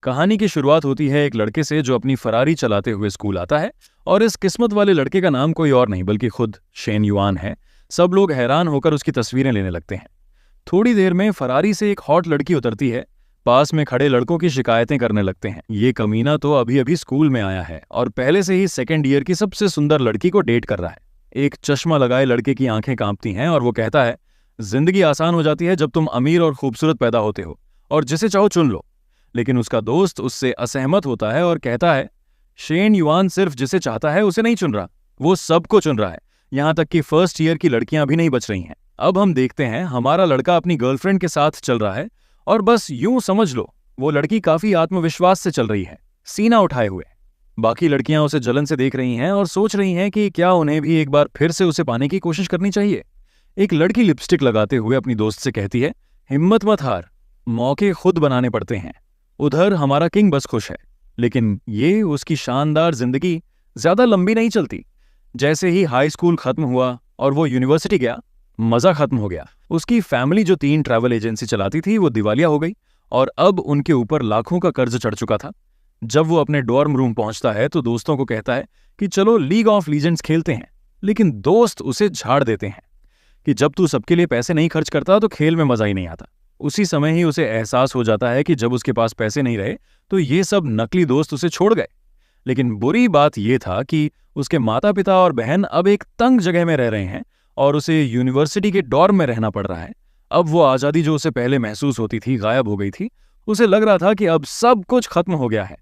कहानी की शुरुआत होती है एक लड़के से जो अपनी फरारी चलाते हुए स्कूल आता है। और इस किस्मत वाले लड़के का नाम कोई और नहीं बल्कि खुद शेन युआन है। सब लोग हैरान होकर उसकी तस्वीरें लेने लगते हैं। थोड़ी देर में फरारी से एक हॉट लड़की उतरती है। पास में खड़े लड़कों की शिकायतें करने लगते हैं। ये कमीना तो अभी अभी स्कूल में आया है और पहले से ही सेकेंड ईयर की सबसे सुंदर लड़की को डेट कर रहा है। एक चश्मा लगाए लड़के की आंखें कांपती हैं और वो कहता है, जिंदगी आसान हो जाती है जब तुम अमीर और खूबसूरत पैदा होते हो और जिसे चाहो चुन लो। लेकिन उसका दोस्त उससे असहमत होता है और कहता है, शेन युआन सिर्फ जिसे चाहता है उसे नहीं चुन रहा, वो सबको चुन रहा है। यहां तक कि फर्स्ट ईयर की लड़कियां भी नहीं बच रही हैं। अब हम देखते हैं हमारा लड़का अपनी गर्लफ्रेंड के साथ चल रहा है और बस यूं समझ लो वो लड़की काफी आत्मविश्वास से चल रही है, सीना उठाए हुए। बाकी लड़कियां उसे जलन से देख रही हैं और सोच रही हैं कि क्या उन्हें भी एक बार फिर से उसे पाने की कोशिश करनी चाहिए। एक लड़की लिपस्टिक लगाते हुए अपनी दोस्त से कहती है, हिम्मत मत हार, मौके खुद बनाने पड़ते हैं। उधर हमारा किंग बस खुश है, लेकिन ये उसकी शानदार जिंदगी ज्यादा लंबी नहीं चलती। जैसे ही हाई स्कूल खत्म हुआ और वो यूनिवर्सिटी गया, मजा खत्म हो गया। उसकी फैमिली जो 3 ट्रैवल एजेंसी चलाती थी वो दिवालिया हो गई और अब उनके ऊपर लाखों का कर्ज चढ़ चुका था। जब वो अपने डॉर्म रूम पहुंचता है तो दोस्तों को कहता है कि चलो लीग ऑफ लीजेंड्स खेलते हैं, लेकिन दोस्त उसे झाड़ देते हैं कि जब तू सबके लिए पैसे नहीं खर्च करता तो खेल में मजा ही नहीं आता। उसी समय ही उसे एहसास हो जाता है कि जब उसके पास पैसे नहीं रहे तो ये सब नकली दोस्त उसे छोड़ गए। लेकिन बुरी बात यह था कि उसके माता पिता और बहन अब एक तंग जगह में रह रहे हैं और उसे यूनिवर्सिटी के डॉर्म में रहना पड़ रहा है। अब वो आजादी जो उसे पहले महसूस होती थी गायब हो गई थी। उसे लग रहा था कि अब सब कुछ खत्म हो गया है।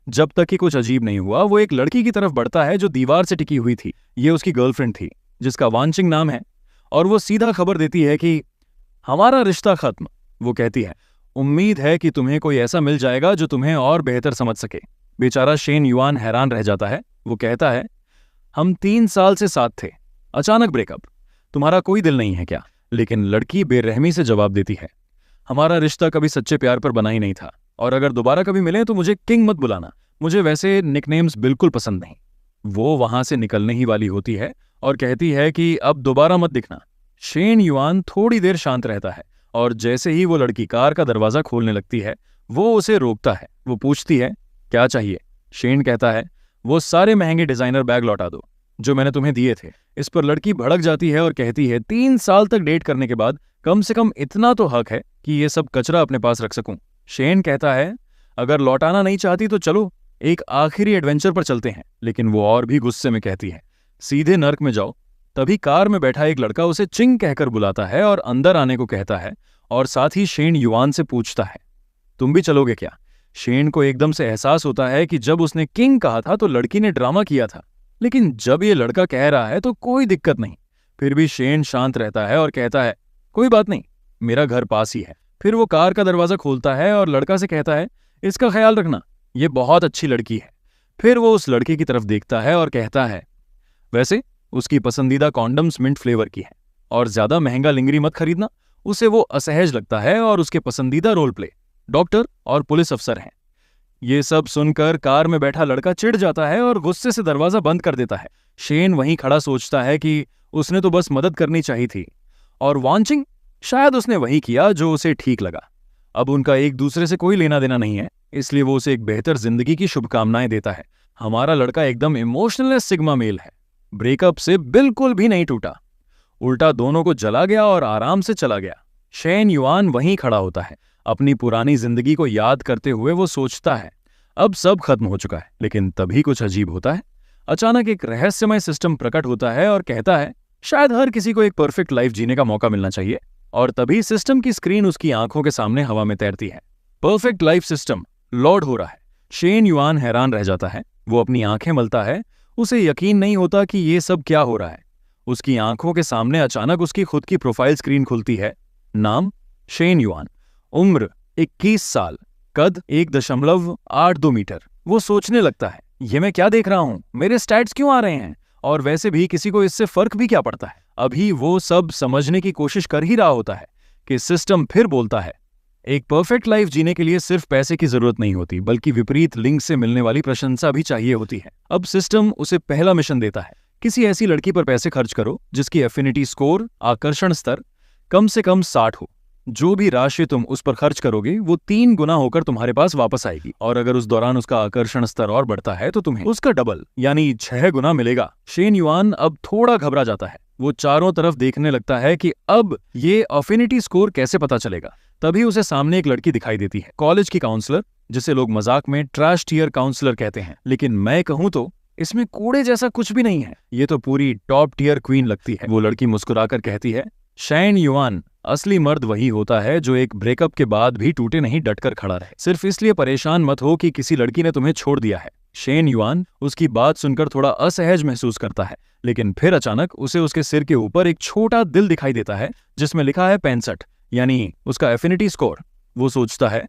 जब तक कि कुछ अजीब नहीं हुआ, वो एक लड़की की तरफ बढ़ता है जो दीवार से टिकी हुई थी। ये उसकी गर्लफ्रेंड थी जिसका वांचिंग नाम है और वो सीधा खबर देती है कि हमारा रिश्ता खत्म। वो कहती है, उम्मीद है कि तुम्हें कोई ऐसा मिल जाएगा जो तुम्हें और बेहतर समझ सके। बेचारा शेन युआन हैरान रह जाता है। वो कहता है, हम 3 साल से साथ थे, अचानक ब्रेकअप, तुम्हारा कोई दिल नहीं है क्या? लेकिन लड़की बेरहमी से जवाब देती है, हमारा रिश्ता कभी सच्चे प्यार पर बना ही नहीं था और अगर दोबारा कभी मिले तो मुझे किंग मत बुलाना, मुझे वैसे निकनेम्स बिल्कुल पसंद नहीं। वो वहां से निकलने ही वाली होती है और कहती है कि अब दोबारा मत दिखना। शेन युआन थोड़ी देर शांत रहता है और जैसे ही वो लड़की कार का दरवाजा खोलने लगती है, वो उसे रोकता है। वो पूछती है, क्या चाहिए? शेन कहता है, वो सारे महंगे डिजाइनर बैग लौटा दो जो मैंने तुम्हें दिए थे। इस पर लड़की भड़क जाती है और कहती है, 3 साल तक डेट करने के बाद कम से कम इतना तो हक है कि ये सब कचरा अपने पास रख सकूं। शेन कहता है, अगर लौटाना नहीं चाहती तो चलो एक आखिरी एडवेंचर पर चलते हैं। लेकिन वो और भी गुस्से में कहती है, सीधे नर्क में जाओ। तभी कार में बैठा एक लड़का उसे चिंग कहकर बुलाता है और अंदर आने को कहता है और साथ ही शेन युआन से पूछता है, तुम भी चलोगे क्या? शेन को एकदम से एहसास होता है कि जब उसने किंग कहा था तो लड़की ने ड्रामा किया था, लेकिन जब ये लड़का कह रहा है तो कोई दिक्कत नहीं। फिर भी शेन शांत रहता है और कहता है, कोई बात नहीं, मेरा घर पास ही है। फिर वो कार का दरवाजा खोलता है और लड़का से कहता है, इसका ख्याल रखना, ये बहुत अच्छी लड़की है। फिर वो उस लड़के की तरफ देखता है और कहता है, वैसे उसकी पसंदीदा कॉन्डम्स मिंट फ्लेवर की है और ज्यादा महंगा लिंगरी मत खरीदना। उसे वो असहज लगता है और उसके पसंदीदा रोल प्ले डॉक्टर और पुलिस अफसर हैं। ये सब सुनकर कार में बैठा लड़का चिढ़ जाता है और गुस्से से दरवाजा बंद कर देता है। शेन वहीं खड़ा सोचता है कि उसने तो बस मदद करनी चाहिए थी और वांचिंग शायद उसने वही किया जो उसे ठीक लगा। अब उनका एक दूसरे से कोई लेना देना नहीं है, इसलिए वो उसे एक बेहतर जिंदगी की शुभकामनाएं देता है। हमारा लड़का एकदम इमोशनल सिग्मा मेल है, ब्रेकअप से बिल्कुल भी नहीं टूटा, उल्टा दोनों को जला गया और आराम से चला गया। शेन युआन वहीं खड़ा होता है, अपनी पुरानी जिंदगी को याद करते हुए वो सोचता है, अब सब खत्म हो चुका है। लेकिन तभी कुछ अजीब होता है। अचानक एक रहस्यमय सिस्टम प्रकट होता है और कहता है, शायद हर किसी को एक परफेक्ट लाइफ जीने का मौका मिलना चाहिए। और तभी सिस्टम की स्क्रीन उसकी आंखों के सामने हवा में तैरती है। परफेक्ट लाइफ सिस्टम लॉर्ड हो रहा है। शेन युआन हैरान रह जाता है। वो अपनी आंखें मलता है, उसे यकीन नहीं होता कि ये सब क्या हो रहा है। उसकी आंखों के सामने अचानक उसकी खुद की प्रोफाइल स्क्रीन खुलती है। नाम शेन युआन, उम्र 21 साल, कद 1.82 मीटर। वो सोचने लगता है, ये मैं क्या देख रहा हूं, मेरे स्टैट्स क्यों आ रहे हैं, और वैसे भी किसी को इससे फर्क भी क्या पड़ता है। अभी वो सब समझने की कोशिश कर ही रहा होता है कि सिस्टम फिर बोलता है, एक परफेक्ट लाइफ जीने के लिए सिर्फ पैसे की जरूरत नहीं होती, बल्कि विपरीत लिंग से मिलने वाली प्रशंसा भी चाहिए होती है। अब सिस्टम उसे पहला मिशन देता है, किसी ऐसी लड़की पर पैसे खर्च करो जिसकी एफिनिटी स्कोर, आकर्षण स्तर कम से कम 60 हो। जो भी राशि तुम उस पर खर्च करोगे वो 3 गुना होकर तुम्हारे पास वापस आएगी, और अगर उस दौरान उसका आकर्षण स्तर और बढ़ता है तो तुम्हें उसका डबल यानी 6 गुना मिलेगा। शेन युआन अब थोड़ा घबरा जाता है। वो चारों तरफ देखने लगता है कि अब ये अफिनिटी स्कोर कैसे पता चलेगा। तभी उसे सामने एक लड़की दिखाई देती है, कॉलेज की काउंसलर, जिसे लोग मजाक में ट्रैश टियर काउंसलर कहते हैं, लेकिन मैं कहूं तो इसमें कूड़े जैसा कुछ भी नहीं है। ये तो पूरी टॉप टियर क्वीन लगती है। वो लड़की मुस्कुराकर कहती है, शेन युआन, असली मर्द वही होता है जो एक ब्रेकअप के बाद भी टूटे नहीं डटकर खड़ा रहे। सिर्फ इसलिए परेशान मत हो कि किसी लड़की ने तुम्हें छोड़ दिया है। शेन युआन उसकी बात सुनकर थोड़ा असहज महसूस करता है, लेकिन फिर अचानक उसे उसके सिर के ऊपर एक छोटा दिल दिखाई देता है जिसमें लिखा है 65, यानी उसका एफिनिटी स्कोर। वो सोचता है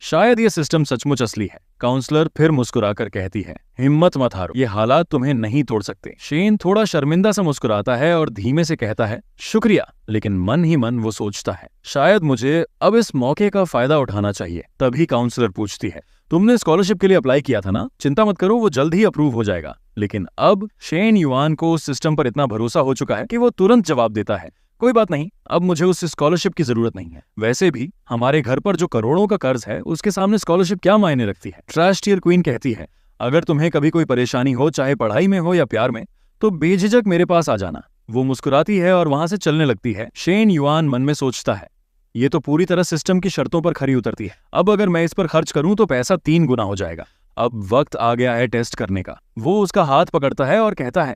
शायद ये सिस्टम सचमुच असली है। काउंसलर फिर मुस्कुराकर कहती है, हिम्मत मत हारो, ये हालात तुम्हें नहीं तोड़ सकते। शेन थोड़ा शर्मिंदा सा मुस्कुराता है और धीमे से कहता है, शुक्रिया, लेकिन मन ही मन वो सोचता है शायद मुझे अब इस मौके का फायदा उठाना चाहिए। तभी काउंसलर पूछती है, तुमने स्कॉलरशिप के लिए अप्लाई किया था ना? चिंता मत करो, वो जल्द ही अप्रूव हो जाएगा। लेकिन अब शेन युआन को उस सिस्टम पर इतना भरोसा हो चुका है कि वो तुरंत जवाब देता है, कोई बात नहीं, अब मुझे उस स्कॉलरशिप की जरूरत नहीं है। वैसे भी हमारे घर पर जो करोड़ों का कर्ज है उसके सामने स्कॉलरशिप क्या मायने रखती है। ट्रैश टियर क्वीन कहती है, अगर तुम्हें कभी कोई परेशानी हो, चाहे पढ़ाई में हो या प्यार में, तो बेझिझक मेरे पास आ जाना। वो मुस्कुराती है और वहां से चलने लगती है। शेन युआन मन में सोचता है, ये तो पूरी तरह सिस्टम की शर्तों पर खरी उतरती है। अब अगर मैं इस पर खर्च करूं तो पैसा 3 गुना हो जाएगा। अब वक्त आ गया है टेस्ट करने का। वो उसका हाथ पकड़ता है और कहता है,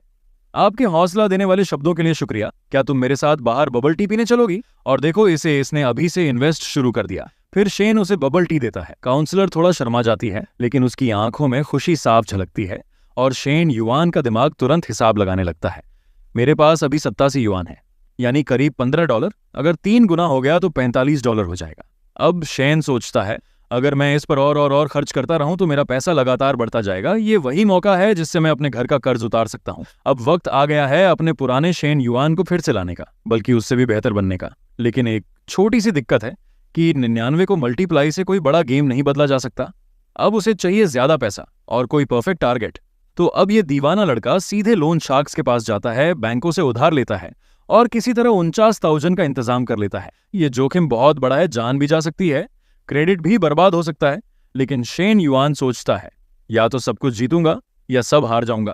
आपके हौसला देने वाले शब्दों के लिए शुक्रिया। क्या तुम मेरे साथ बाहर बबल टी पीने चलोगी? और देखो, इसने अभी से इन्वेस्ट शुरू कर दिया। फिर शेन उसे बबल टी देता है। काउंसलर थोड़ा शर्मा जाती है, लेकिन उसकी आंखों में खुशी साफ झलकती है और शेन युआन का दिमाग तुरंत हिसाब लगाने लगता है। मेरे पास अभी 87 युआन है, यानी करीब $15। अगर 3 गुना हो गया तो $45 हो जाएगा। अब शेन सोचता है, अगर मैं इस पर और खर्च करता रहूं तो मेरा पैसा लगातार बढ़ता जाएगा। ये वही मौका है जिससे मैं अपने घर का कर्ज उतार सकता हूं। अब वक्त आ गया है अपने पुराने शेन युआन को फिर से लाने का, बल्कि उससे भी बेहतर बनने का। लेकिन एक छोटी सी दिक्कत है कि 99 को मल्टीप्लाई से कोई बड़ा गेम नहीं बदला जा सकता। अब उसे चाहिए ज्यादा पैसा और कोई परफेक्ट टारगेट। तो अब ये दीवाना लड़का सीधे लोन शार्क्स के पास जाता है, बैंकों से उधार लेता है और किसी तरह 49,000 का इंतजाम कर लेता है। ये जोखिम बहुत बड़ा है, जान भी जा सकती है, क्रेडिट भी बर्बाद हो सकता है। लेकिन शेन युआन सोचता है, या तो सब कुछ जीतूंगा या सब हार जाऊंगा।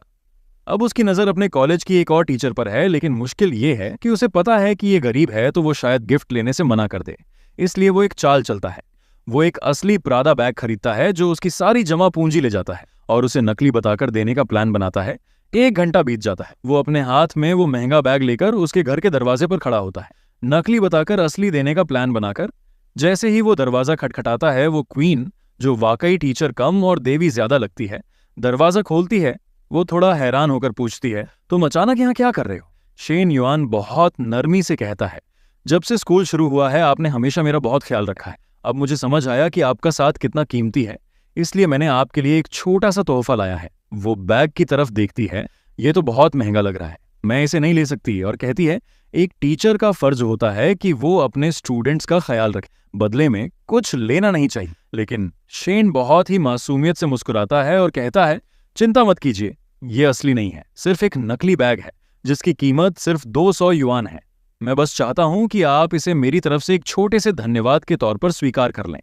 अब उसकी नजर अपने कॉलेज की एक और टीचर पर है, लेकिन मुश्किल ये है कि उसे पता है कि ये गरीब है तो वो शायद गिफ्ट लेने से मना कर दे। इसलिए वो एक चाल चलता है। वो एक असली प्रादा बैग खरीदता है जो उसकी सारी जमा पूंजी ले जाता है और उसे नकली बताकर देने का प्लान बनाता है। 1 घंटा बीत जाता है। वो अपने हाथ में वो महंगा बैग लेकर उसके घर के दरवाजे पर खड़ा होता है, नकली बताकर असली देने का प्लान बनाकर। जैसे ही वो दरवाजा खटखटाता है, वो क्वीन, जो वाकई टीचर कम और देवी ज्यादा लगती है, दरवाजा खोलती है। वो थोड़ा हैरान होकर पूछती है, तुम अचानक यहाँ क्या कर रहे हो? शेन युआन बहुत नरमी से कहता है, जब से स्कूल शुरू हुआ है आपने हमेशा मेरा बहुत ख्याल रखा है। अब मुझे समझ आया कि आपका साथ कितना कीमती है, इसलिए मैंने आपके लिए एक छोटा सा तोहफा लाया है। वो बैग की तरफ देखती है, ये तो बहुत महंगा लग रहा है, मैं इसे नहीं ले सकती, और कहती है, एक टीचर का फर्ज होता है कि वो अपने स्टूडेंट्स का ख्याल रखे, बदले में कुछ लेना नहीं चाहिए। लेकिन शेन बहुत ही मासूमियत से मुस्कुराता है और कहता है, चिंता मत कीजिए, ये असली नहीं है, सिर्फ एक नकली बैग है जिसकी कीमत सिर्फ 200 युआन है। मैं बस चाहता हूं कि आप इसे मेरी तरफ से एक छोटे से धन्यवाद के तौर पर स्वीकार कर लें।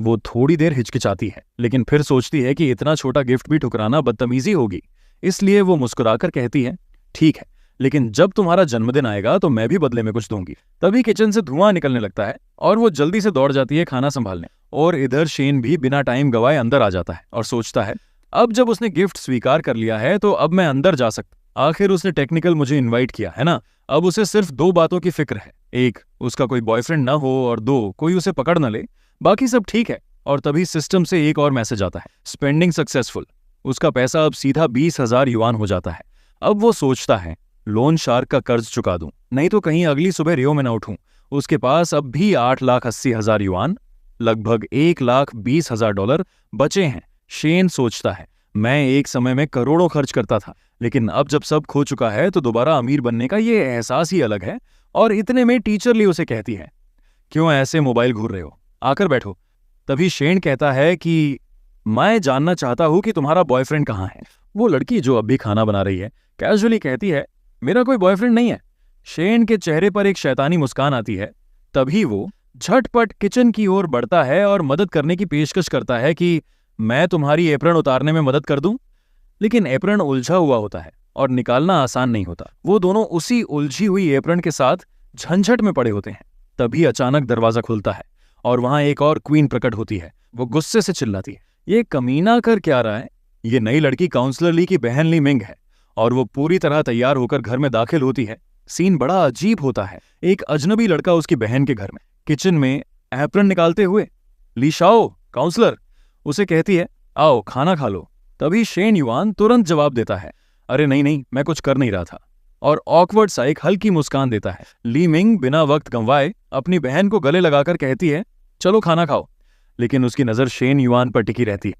वो थोड़ी देर हिचकिचाती है, लेकिन फिर सोचती है कि इतना छोटा गिफ्ट भी ठुकराना बदतमीजी होगी। इसलिए वो मुस्कुराकर कहती है, ठीक है, लेकिन जब तुम्हारा जन्मदिन आएगा तो मैं भी बदले में कुछ दूंगी। तभी किचन से धुआं निकलने लगता है और वो जल्दी से दौड़ जाती है खाना संभालने। और इधर शेन भी बिना टाइम गवाए अंदर आ जाता है और सोचता है, अब जब उसने गिफ्ट स्वीकार कर लिया है तो अब मैं अंदर जा सकता। आखिर उसने टेक्निकल मुझे इन्वाइट किया है ना। अब उसे सिर्फ 2 बातों की फिक्र है, 1 उसका कोई बॉयफ्रेंड न हो और 2 कोई उसे पकड़ न ले, बाकी सब ठीक है। और तभी सिस्टम से एक और मैसेज आता है, स्पेंडिंग सक्सेसफुल। उसका पैसा अब सीधा 20,000 युआन हो जाता है। अब वो सोचता है, लोन शार्क का कर्ज चुका दूं, नहीं तो कहीं अगली सुबह रियो में न उठूं। उसके पास अब भी 8,80,000 युआन, लगभग $1,20,000 बचे हैं। शेन सोचता है, मैं एक समय में करोड़ों खर्च करता था, लेकिन अब जब सब खो चुका है तो दोबारा अमीर बनने का ये एहसास ही अलग है। और इतने में टीचर ली उसे कहती है, क्यों ऐसे मोबाइल घूर रहे हो, आकर बैठो। तभी शेन कहता है कि मैं जानना चाहता हूं कि तुम्हारा बॉयफ्रेंड कहाँ है। वो लड़की जो अब भी खाना बना रही है कैजुअली कहती है, मेरा कोई बॉयफ्रेंड नहीं है। शेन के चेहरे पर एक शैतानी मुस्कान आती है। तभी वो झटपट किचन की ओर बढ़ता है और मदद करने की पेशकश करता है कि मैं तुम्हारी एप्रन उतारने में मदद कर दूं। लेकिन एप्रन उलझा हुआ होता है और निकालना आसान नहीं होता। वो दोनों उसी उलझी हुई एप्रन के साथ झंझट में पड़े होते हैं। तभी अचानक दरवाजा खुलता है और वहां एक और क्वीन प्रकट होती है। वो गुस्से से चिल्लाती है, ये कमीना कर क्या रहा है? ये नई लड़की काउंसलर ली की बहन ली मिंग है। और वो पूरी तरह तैयार होकर घर में दाखिल होती है। सीन बड़ा अजीब होता है। एक अजनबी लड़का उसकी बहन के घर में किचन में एप्रन निकालते हुए, ली शाओ काउंसलर, उसे कहती है, आओ खाना खा लो। तभी शेन युआन तुरंत जवाब देता है, अरे नहीं नहीं, मैं कुछ कर नहीं रहा था, और ऑकवर्ड सा एक हल्की मुस्कान देता है। ली मिंग बिना वक्त गंवाए अपनी बहन को गले लगाकर कहती है, चलो खाना खाओ। लेकिन उसकी नजर शेन युआन पर टिकी रहती है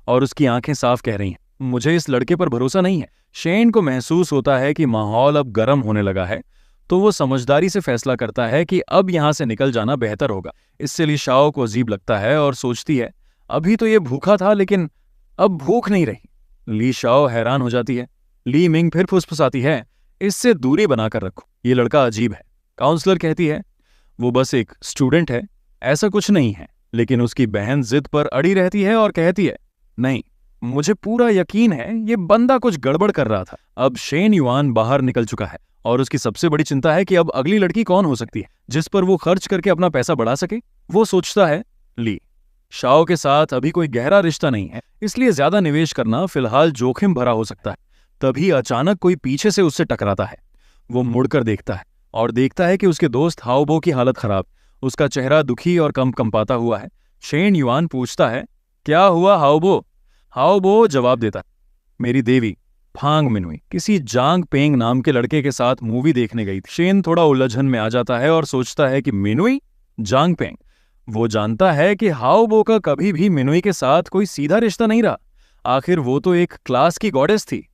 और उसकी आंखें साफ कह रही हैं, मुझे इस लड़के पर भरोसा नहीं है। शेन को महसूस होता है कि माहौल अब गर्म होने लगा है, तो वो समझदारी से फैसला करता है कि अब यहां से निकल जाना बेहतर होगा। इससे ली शाओ को अजीब लगता है और सोचती है, अभी तो ये भूखा था लेकिन अब भूख नहीं रही। ली शाओ हैरान हो जाती है। ली मिंग फिर फुसफुसाती है, इससे दूरी बनाकर रखो, ये लड़का अजीब है। काउंसलर कहती है, वो बस एक स्टूडेंट है, ऐसा कुछ नहीं है। लेकिन उसकी बहन जिद पर अड़ी रहती है और कहती है, नहीं, मुझे पूरा यकीन है ये बंदा कुछ गड़बड़ कर रहा था। अब शेन युआन बाहर निकल चुका है और उसकी सबसे बड़ी चिंता है कि अब अगली लड़की कौन हो सकती है जिस पर वो खर्च करके अपना पैसा बढ़ा सके। वो सोचता है, ली शाओ के साथ अभी कोई गहरा रिश्ता नहीं है, इसलिए ज्यादा निवेश करना फिलहाल जोखिम भरा हो सकता है। तभी अचानक कोई पीछे से उससे टकराता है। वो मुड़कर देखता है और देखता है कि उसके दोस्त हाओबो की हालत खराब, उसका चेहरा दुखी और कंपाता हुआ है। शेन युआन पूछता है, क्या हुआ हाओबो? हाओबो जवाब देता है, मेरी देवी फांग मिनुई किसी जांग पेंग नाम के लड़के के साथ मूवी देखने गई थी। शेन थोड़ा उलझन में आ जाता है और सोचता है कि मिनुई, जांग पेंग। वो जानता है कि हाओबो का कभी भी मिनुई के साथ कोई सीधा रिश्ता नहीं रहा, आखिर वो तो एक क्लास की गॉडेस थी।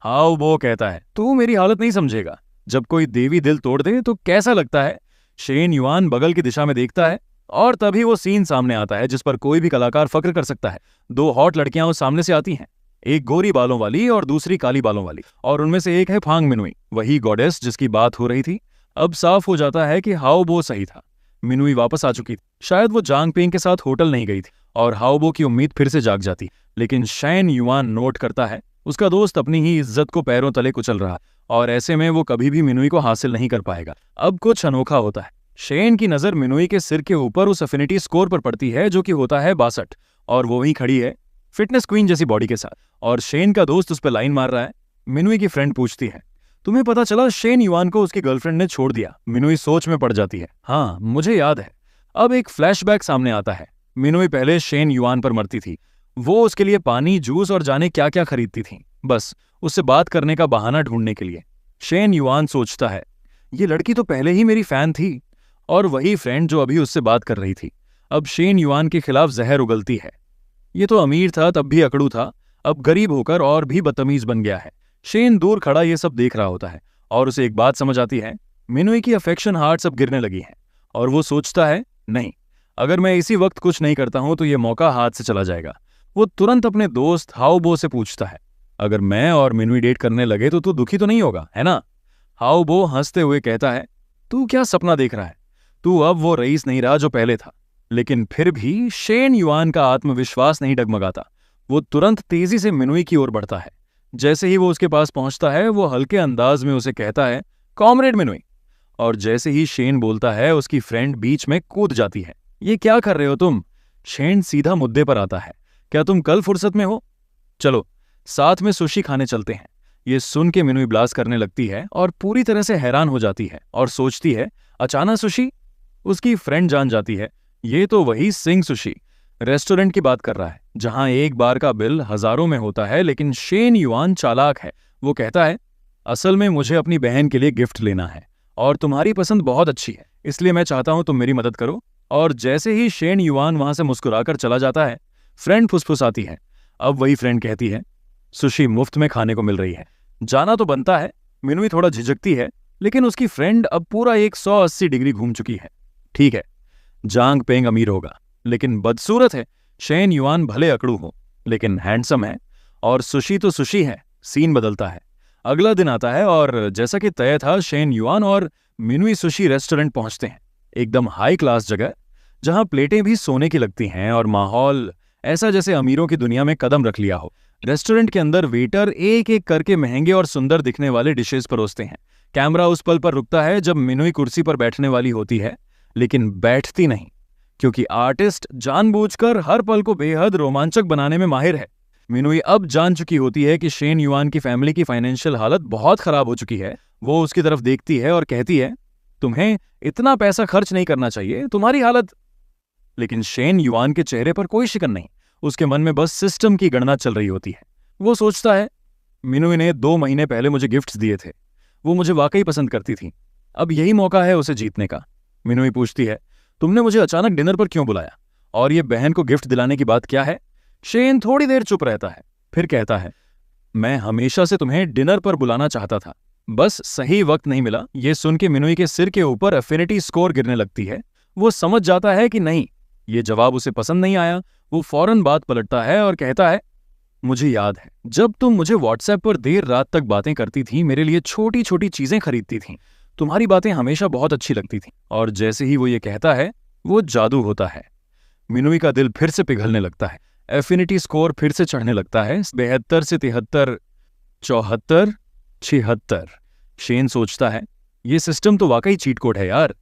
हाओबो कहता है, तू मेरी हालत नहीं समझेगा, जब कोई देवी दिल तोड़ दे तो कैसा लगता है। शेन युआन बगल की दिशा में देखता है और तभी वो सीन सामने आता है जिस पर कोई भी कलाकार फक्र कर सकता है। दो हॉट लड़कियां उस सामने से आती हैं, एक गोरी बालों वाली और दूसरी काली बालों वाली, और उनमें से एक है फांग मिनुई, वही गॉडेस जिसकी बात हो रही थी। अब साफ हो जाता है कि हाओबो सही था, मिनुई वापस आ चुकी थी। शायद वो जांग पेंग के साथ होटल नहीं गई थी और हाओबो की उम्मीद फिर से जाग जाती। लेकिन शेन युआन नोट करता है उसका दोस्त अपनी ही इज्जत को पैरों तले कुचल रहा और ऐसे में वो कभी भी मिनुई को हासिल नहीं कर पाएगा। अब कुछ अनोखा होता है। शेन की नजर मिनुई के सिर के ऊपर उस अफिनिटी स्कोर पर पड़ती है जो कि होता है 62, और वो वहीं खड़ी है फिटनेस क्वीन जैसी बॉडी के साथ, और शेन का दोस्त उस पर लाइन मार रहा है। मिनुई की फ्रेंड पूछती है, तुम्हें पता चला शेन युआन को उसकी गर्लफ्रेंड ने छोड़ दिया? मिनुई सोच में पड़ जाती है, हाँ मुझे याद है। अब एक फ्लैशबैक सामने आता है। मिनुई पहले शेन युआन पर मरती थी, वो उसके लिए पानी, जूस और जाने क्या क्या खरीदती थी, बस उससे बात करने का बहाना ढूंढने के लिए। शेन युआन सोचता है, ये लड़की तो पहले ही मेरी फैन थी, और वही फ्रेंड जो अभी उससे बात कर रही थी। अब शेन युआन के खिलाफ जहर उगलती है। ये तो अमीर था तब भी अकड़ू था, अब गरीब होकर और भी बदतमीज बन गया है। शेन दूर खड़ा ये सब देख रहा होता है और उसे एक बात समझ आती है, मिनुई की अफेक्शन हार्ट सब गिरने लगी है, और वो सोचता है, नहीं, अगर मैं इसी वक्त कुछ नहीं करता हूं तो ये मौका हाथ से चला जाएगा। वो तुरंत अपने दोस्त हाओबो से पूछता है, अगर मैं और मिनुई डेट करने लगे तो तू दुखी तो नहीं होगा, है ना? हाओबो हंसते हुए कहता है, तू क्या सपना देख रहा है, तू अब वो रईस नहीं रहा जो पहले था। लेकिन फिर भी शेन युआन का आत्मविश्वास नहीं डगमगाता। वो तुरंत तेजी से मिनुई की ओर बढ़ता है। जैसे ही वो उसके पास पहुंचता है वो हल्के अंदाज में उसे कहता है, कॉमरेड मिनुई। और जैसे ही शेन बोलता है उसकी फ्रेंड बीच में कूद जाती है, ये क्या कर रहे हो तुम? शेन सीधा मुद्दे पर आता है, क्या तुम कल फुर्सत में हो? चलो साथ में सुशी खाने चलते हैं। ये सुन के मिनुई ब्लास्ट करने लगती है और पूरी तरह से हैरान हो जाती है और सोचती है, अचानक सुशी? उसकी फ्रेंड जान जाती है, ये तो वही सिंह सुशी रेस्टोरेंट की बात कर रहा है जहां एक बार का बिल हजारों में होता है। लेकिन शेन युआन चालाक है। वो कहता है, असल में मुझे अपनी बहन के लिए गिफ्ट लेना है और तुम्हारी पसंद बहुत अच्छी है, इसलिए मैं चाहता हूं तुम मेरी मदद करो। और जैसे ही शेन युआन वहां से मुस्कुराकर चला जाता है, फ्रेंड फुसफुसाती है। अब वही फ्रेंड कहती है, सुशी मुफ्त में खाने को मिल रही है, जाना तो बनता है। मिनुई थोड़ा झिझकती है, लेकिन उसकी फ्रेंड अब पूरा 180 डिग्री घूम चुकी है। ठीक है, जांग पेंग अमीर होगा लेकिन बदसूरत है। शेन युआन भले अकड़ू हो लेकिन हैंडसम है, और सुशी तो सुशी है। सीन बदलता है। अगला दिन आता है और जैसा कि तय था, शेन युआन और मिनुई सुशी रेस्टोरेंट पहुंचते हैं। एकदम हाई क्लास जगह, जहां प्लेटें भी सोने की लगती हैं और माहौल ऐसा जैसे अमीरों की दुनिया में कदम रख लिया हो। रेस्टोरेंट के अंदर वेटर एक एक करके महंगे और सुंदर दिखने वाले डिशेस परोसते हैं। कैमरा उस पल पर रुकता है जब मिनुई कुर्सी पर बैठने वाली होती है, लेकिन बैठती नहीं, क्योंकि आर्टिस्ट जानबूझकर हर पल को बेहद रोमांचक बनाने में माहिर है। मिनुई अब जान चुकी होती है कि शेन युआन की फैमिली की फाइनेंशियल हालत बहुत खराब हो चुकी है। वो उसकी तरफ देखती है और कहती है, तुम्हें इतना पैसा खर्च नहीं करना चाहिए, तुम्हारी हालत। लेकिन शेन युआन के चेहरे पर कोई शिकन नहीं, उसके मन में बस सिस्टम की गणना चल रही होती है। वो सोचता है, मिनुई ने 2 महीने पहले मुझे गिफ्ट्स दिए थे, वो मुझे वाकई पसंद करती थी, अब यही मौका है उसे जीतने का। मिनुई पूछती है, तुमने मुझे अचानक डिनर पर क्यों बुलाया, और ये बहन को गिफ्ट दिलाने की बात क्या है? शेन थोड़ी देर चुप रहता है, फिर कहता है, मैं हमेशा से तुम्हें डिनर पर बुलाना चाहता था, बस सही वक्त नहीं मिला। ये सुन के मिनुई के सिर के ऊपर एफिनिटी स्कोर गिरने लगती है। वो समझ जाता है कि नहीं, ये जवाब उसे पसंद नहीं आया। वो फौरन बात पलटता है और कहता है, मुझे याद है जब तुम मुझे व्हाट्सएप पर देर रात तक बातें करती थी, मेरे लिए छोटी छोटी चीजें खरीदती थी, तुम्हारी बातें हमेशा बहुत अच्छी लगती थी। और जैसे ही वो ये कहता है, वो जादू होता है। मिनुई का दिल फिर से पिघलने लगता है, एफिनिटी स्कोर फिर से चढ़ने लगता है, 72 से 73, 74, 76। शेन सोचता है, ये सिस्टम तो वाकई चीट कोड है यार।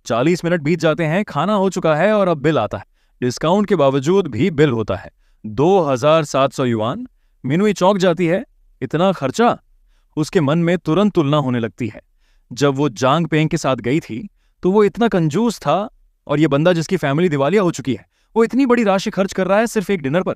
40 मिनट बीत जाते हैं, खाना हो चुका है और अब बिल आता है। डिस्काउंट के बावजूद भी बिल होता है 2700 युआन। मिनुई चौंक जाती है, इतना खर्चा? उसके मन में तुरंत तुलना होने लगती है। जब वो जांग पेंग के साथ गई थी तो वो इतना कंजूस था, और ये बंदा जिसकी फैमिली दिवालिया हो चुकी है, वो इतनी बड़ी राशि खर्च कर रहा है सिर्फ एक डिनर पर।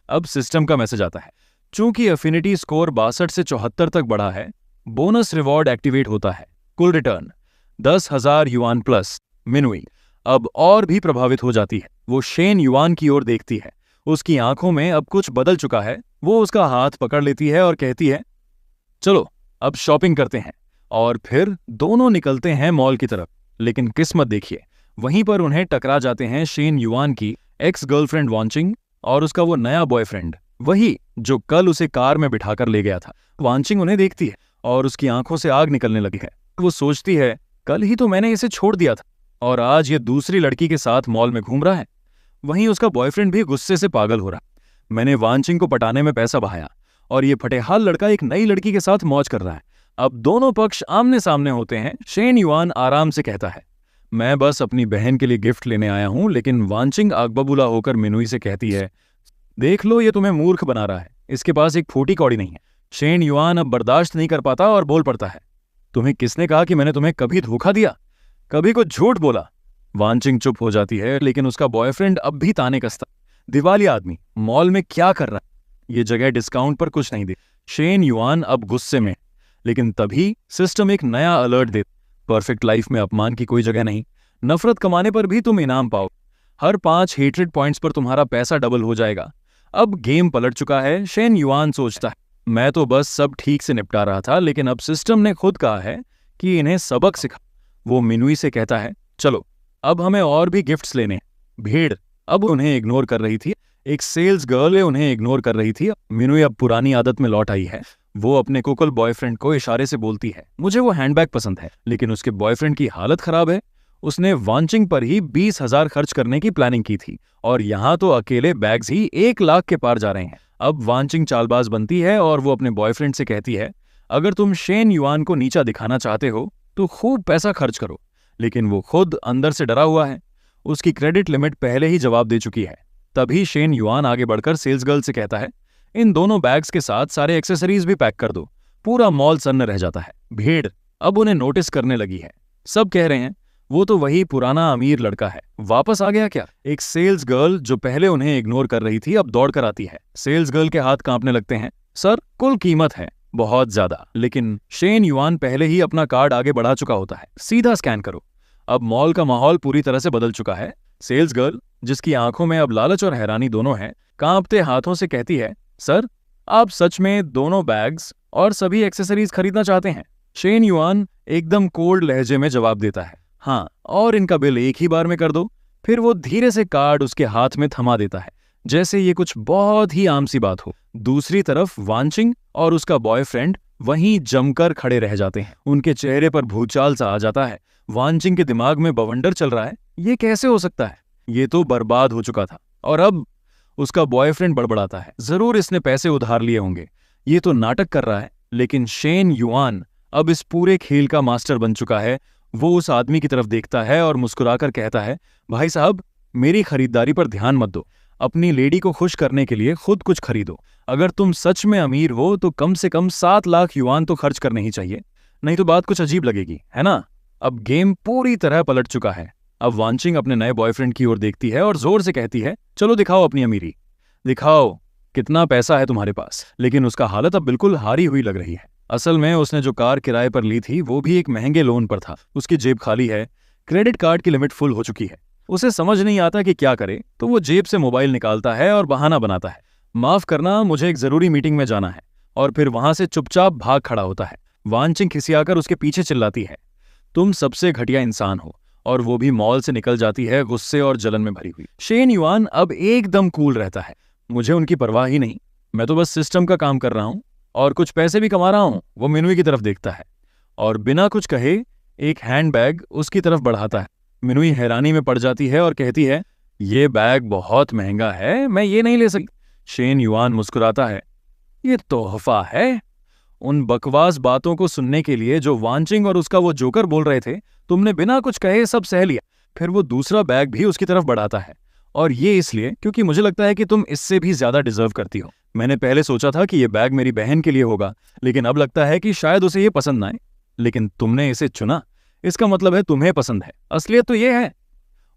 अब सिस्टम का मैसेज आता है, चूंकि एफिनिटी स्कोर 62 से 74 तक बढ़ा है, बोनस रिवॉर्ड एक्टिवेट होता है। कुल रिटर्न 10,000 युआन प्लस। मिनुई अब और भी प्रभावित हो जाती है। वो शेन युआन की ओर देखती है, उसकी आंखों में अब कुछ बदल चुका है। वो उसका हाथ पकड़ लेती है और कहती है, चलो अब शॉपिंग करते हैं। और फिर दोनों निकलते हैं मॉल की तरफ। लेकिन किस्मत देखिए, वहीं पर उन्हें टकरा जाते हैं शेन युआन की एक्स गर्लफ्रेंड वांचिंग और उसका वो नया बॉयफ्रेंड, वही जो कल उसे कार में बिठाकर ले गया था। वांचिंग उन्हें देखती है और उसकी आंखों से आग निकलने लगी है। वो सोचती है, कल ही तो मैंने इसे छोड़ दिया था और आज ये दूसरी लड़की के साथ मॉल में घूम रहा है। वहीं उसका बॉयफ्रेंड भी गुस्से से पागल हो रहा। मैंने वांचिंग को पटाने में पैसा बहाया और ये फटेहाल लड़का एक नई लड़की के साथ मौज कर रहा है। अब दोनों पक्ष आमने सामने होते हैं। शेन युआन आराम से कहता है, मैं बस अपनी बहन के लिए गिफ्ट लेने आया हूं। लेकिन वांचिंग आग बबूला होकर मिनुई से कहती है, देख लो, ये तुम्हें मूर्ख बना रहा है, इसके पास एक फूटी कौड़ी नहीं है। शेन युआन अब बर्दाश्त नहीं कर पाता और बोल पड़ता है, तुम्हें किसने कहा कि मैंने तुम्हें कभी धोखा दिया, कभी कुछ झूठ बोला? वांचिंग चुप हो जाती है, लेकिन उसका बॉयफ्रेंड अब भी ताने कसता, दिवालिया आदमी मॉल में क्या कर रहा है, ये जगह डिस्काउंट पर कुछ नहीं दे। शेन युआन अब गुस्से में, लेकिन तभी सिस्टम एक नया अलर्ट दे, परफेक्ट लाइफ में अपमान की कोई जगह नहीं, नफरत कमाने पर भी तुम इनाम पाओ, हर 5 हेट्रेड पॉइंट्स पर तुम्हारा पैसा डबल हो जाएगा। अब गेम पलट चुका है। शेन युआन सोचता है, मैं तो बस सब ठीक से निपटा रहा था, लेकिन अब सिस्टम ने खुद कहा है कि इन्हें सबक सिखा। वो मिनुई से कहता है, चलो अब हमें और भी गिफ्ट्स लेने हैं। भीड़ अब उन्हें इग्नोर कर रही थी, एक सेल्स गर्ल उन्हें इग्नोर कर रही थी। मिनुई अब पुरानी आदत में लौट आई है। वो अपने कुकल बॉयफ्रेंड को इशारे से बोलती है, मुझे वो हैंडबैग पसंद है, लेकिन उसके बॉयफ्रेंड की हालत खराब है। उसने वांचिंग पर ही 20,000 खर्च करने की प्लानिंग की थी और यहाँ तो अकेले बैग्स ही 1 लाख के पार जा रहे हैं। अब वांचिंग चालबाज बनती है और वो अपने बॉयफ्रेंड से कहती है, अगर तुम शेन युआन को नीचा दिखाना चाहते हो तो खूब पैसा खर्च करो। लेकिन वो खुद अंदर से डरा हुआ है, उसकी क्रेडिट लिमिट पहले ही जवाब दे चुकी है। तभी शेन युआन आगे बढ़कर सेल्स गर्ल से कहता है, इन दोनों बैग्स के साथ सारे एक्सेसरीज भी पैक कर दो। पूरा मॉल सन्न रह जाता है। भीड़ अब उन्हें नोटिस करने लगी है। सब कह रहे हैं, वो तो वही पुराना अमीर लड़का है, वापस आ गया क्या? एक सेल्स गर्ल जो पहले उन्हें इग्नोर कर रही थी अब दौड़कर आती है। सेल्स गर्ल के हाथ कांपने लगते हैं। सर, कुल कीमत है बहुत ज्यादा। लेकिन शेन युआन पहले ही अपना कार्ड आगे बढ़ा चुका होता है, सीधा स्कैन करो। अब मॉल का माहौल पूरी तरह से बदल चुका है। सेल्स गर्ल, जिसकी आंखों में अब लालच और हैरानी दोनों है, कांपते हाथों से कहती है, सर, आप सच में दोनों बैग्स और सभी एक्सेसरीज खरीदना चाहते हैं? शेन युआन एकदम कोल्ड लहजे में जवाब देता है, हाँ, और इनका बिल एक ही बार में कर दो। फिर वो धीरे से कार्ड उसके हाथ में थमा देता है, जैसे ये कुछ बहुत ही आम सी बात हो। दूसरी तरफ वांचिंग और उसका बॉयफ्रेंड वहीं जमकर खड़े रह जाते हैं। उनके चेहरे पर भूचाल सा आ जाता है। वांचिंग के दिमाग में बवंडर चल रहा है, ये कैसे हो सकता है? ये तो बर्बाद हो चुका था। और अब उसका बॉयफ्रेंड बड़बड़ाता है, जरूर इसने पैसे उधार लिए होंगे, ये तो नाटक कर रहा है। लेकिन शेन युआन अब इस पूरे खेल का मास्टर बन चुका है। वो उस आदमी की तरफ देखता है और मुस्कुराकर कहता है, भाई साहब, मेरी खरीदारी पर ध्यान मत दो, अपनी लेडी को खुश करने के लिए खुद कुछ खरीदो। अगर तुम सच में अमीर हो तो कम से कम 7 लाख युआन तो खर्च करने ही चाहिए, नहीं तो बात कुछ अजीब लगेगी, है ना? अब गेम पूरी तरह पलट चुका है। अब वांचिंग अपने नए बॉयफ्रेंड की ओर देखती है और जोर से कहती है, चलो दिखाओ अपनी अमीरी, दिखाओ कितना पैसा है तुम्हारे पास। लेकिन उसका हालत अब बिल्कुल हारी हुई लग रही है। असल में उसने जो कार किराए पर ली थी वो भी एक महंगे लोन पर था। उसकी जेब खाली है, क्रेडिट कार्ड की लिमिट फुल हो चुकी है। उसे समझ नहीं आता कि क्या करे, तो वो जेब से मोबाइल निकालता है और बहाना बनाता है, माफ करना, मुझे एक जरूरी मीटिंग में जाना है, और फिर वहां से चुपचाप भाग खड़ा होता है। वांचिंग खिसियाकर उसके पीछे चिल्लाती है, तुम सबसे घटिया इंसान हो, और वो भी मॉल से निकल जाती है गुस्से और जलन में भरी हुई। शेन युआन अब एकदम कूल रहता है, मुझे उनकी परवाह ही नहीं, मैं तो बस सिस्टम का काम कर रहा हूं और कुछ पैसे भी कमा रहा हूं। वो मिनुई की तरफ देखता है और बिना कुछ कहे एक हैंडबैग उसकी तरफ बढ़ाता है। मिनुई हैरानी में पड़ जाती है और कहती है, ये बैग बहुत महंगा है, मैं ये नहीं ले सकती। शेन युआन मुस्कुराता है, ये तोहफा है। उन बकवास बातों को सुनने के लिए जो वांचिंग और उसका वो जोकर बोल रहे थे, तुमने बिना कुछ कहे सब सह लिया। फिर वो दूसरा बैग भी उसकी तरफ बढ़ाता है, और ये इसलिए क्योंकि मुझे लगता है कि तुम इससे भी ज्यादा डिजर्व करती हो। मैंने पहले सोचा था कि ये बैग मेरी बहन के लिए होगा, लेकिन अब लगता है कि शायद उसे ये पसंद ना आए, लेकिन तुमने इसे चुना, इसका मतलब है तुम्हें पसंद है। असलियत तो ये है,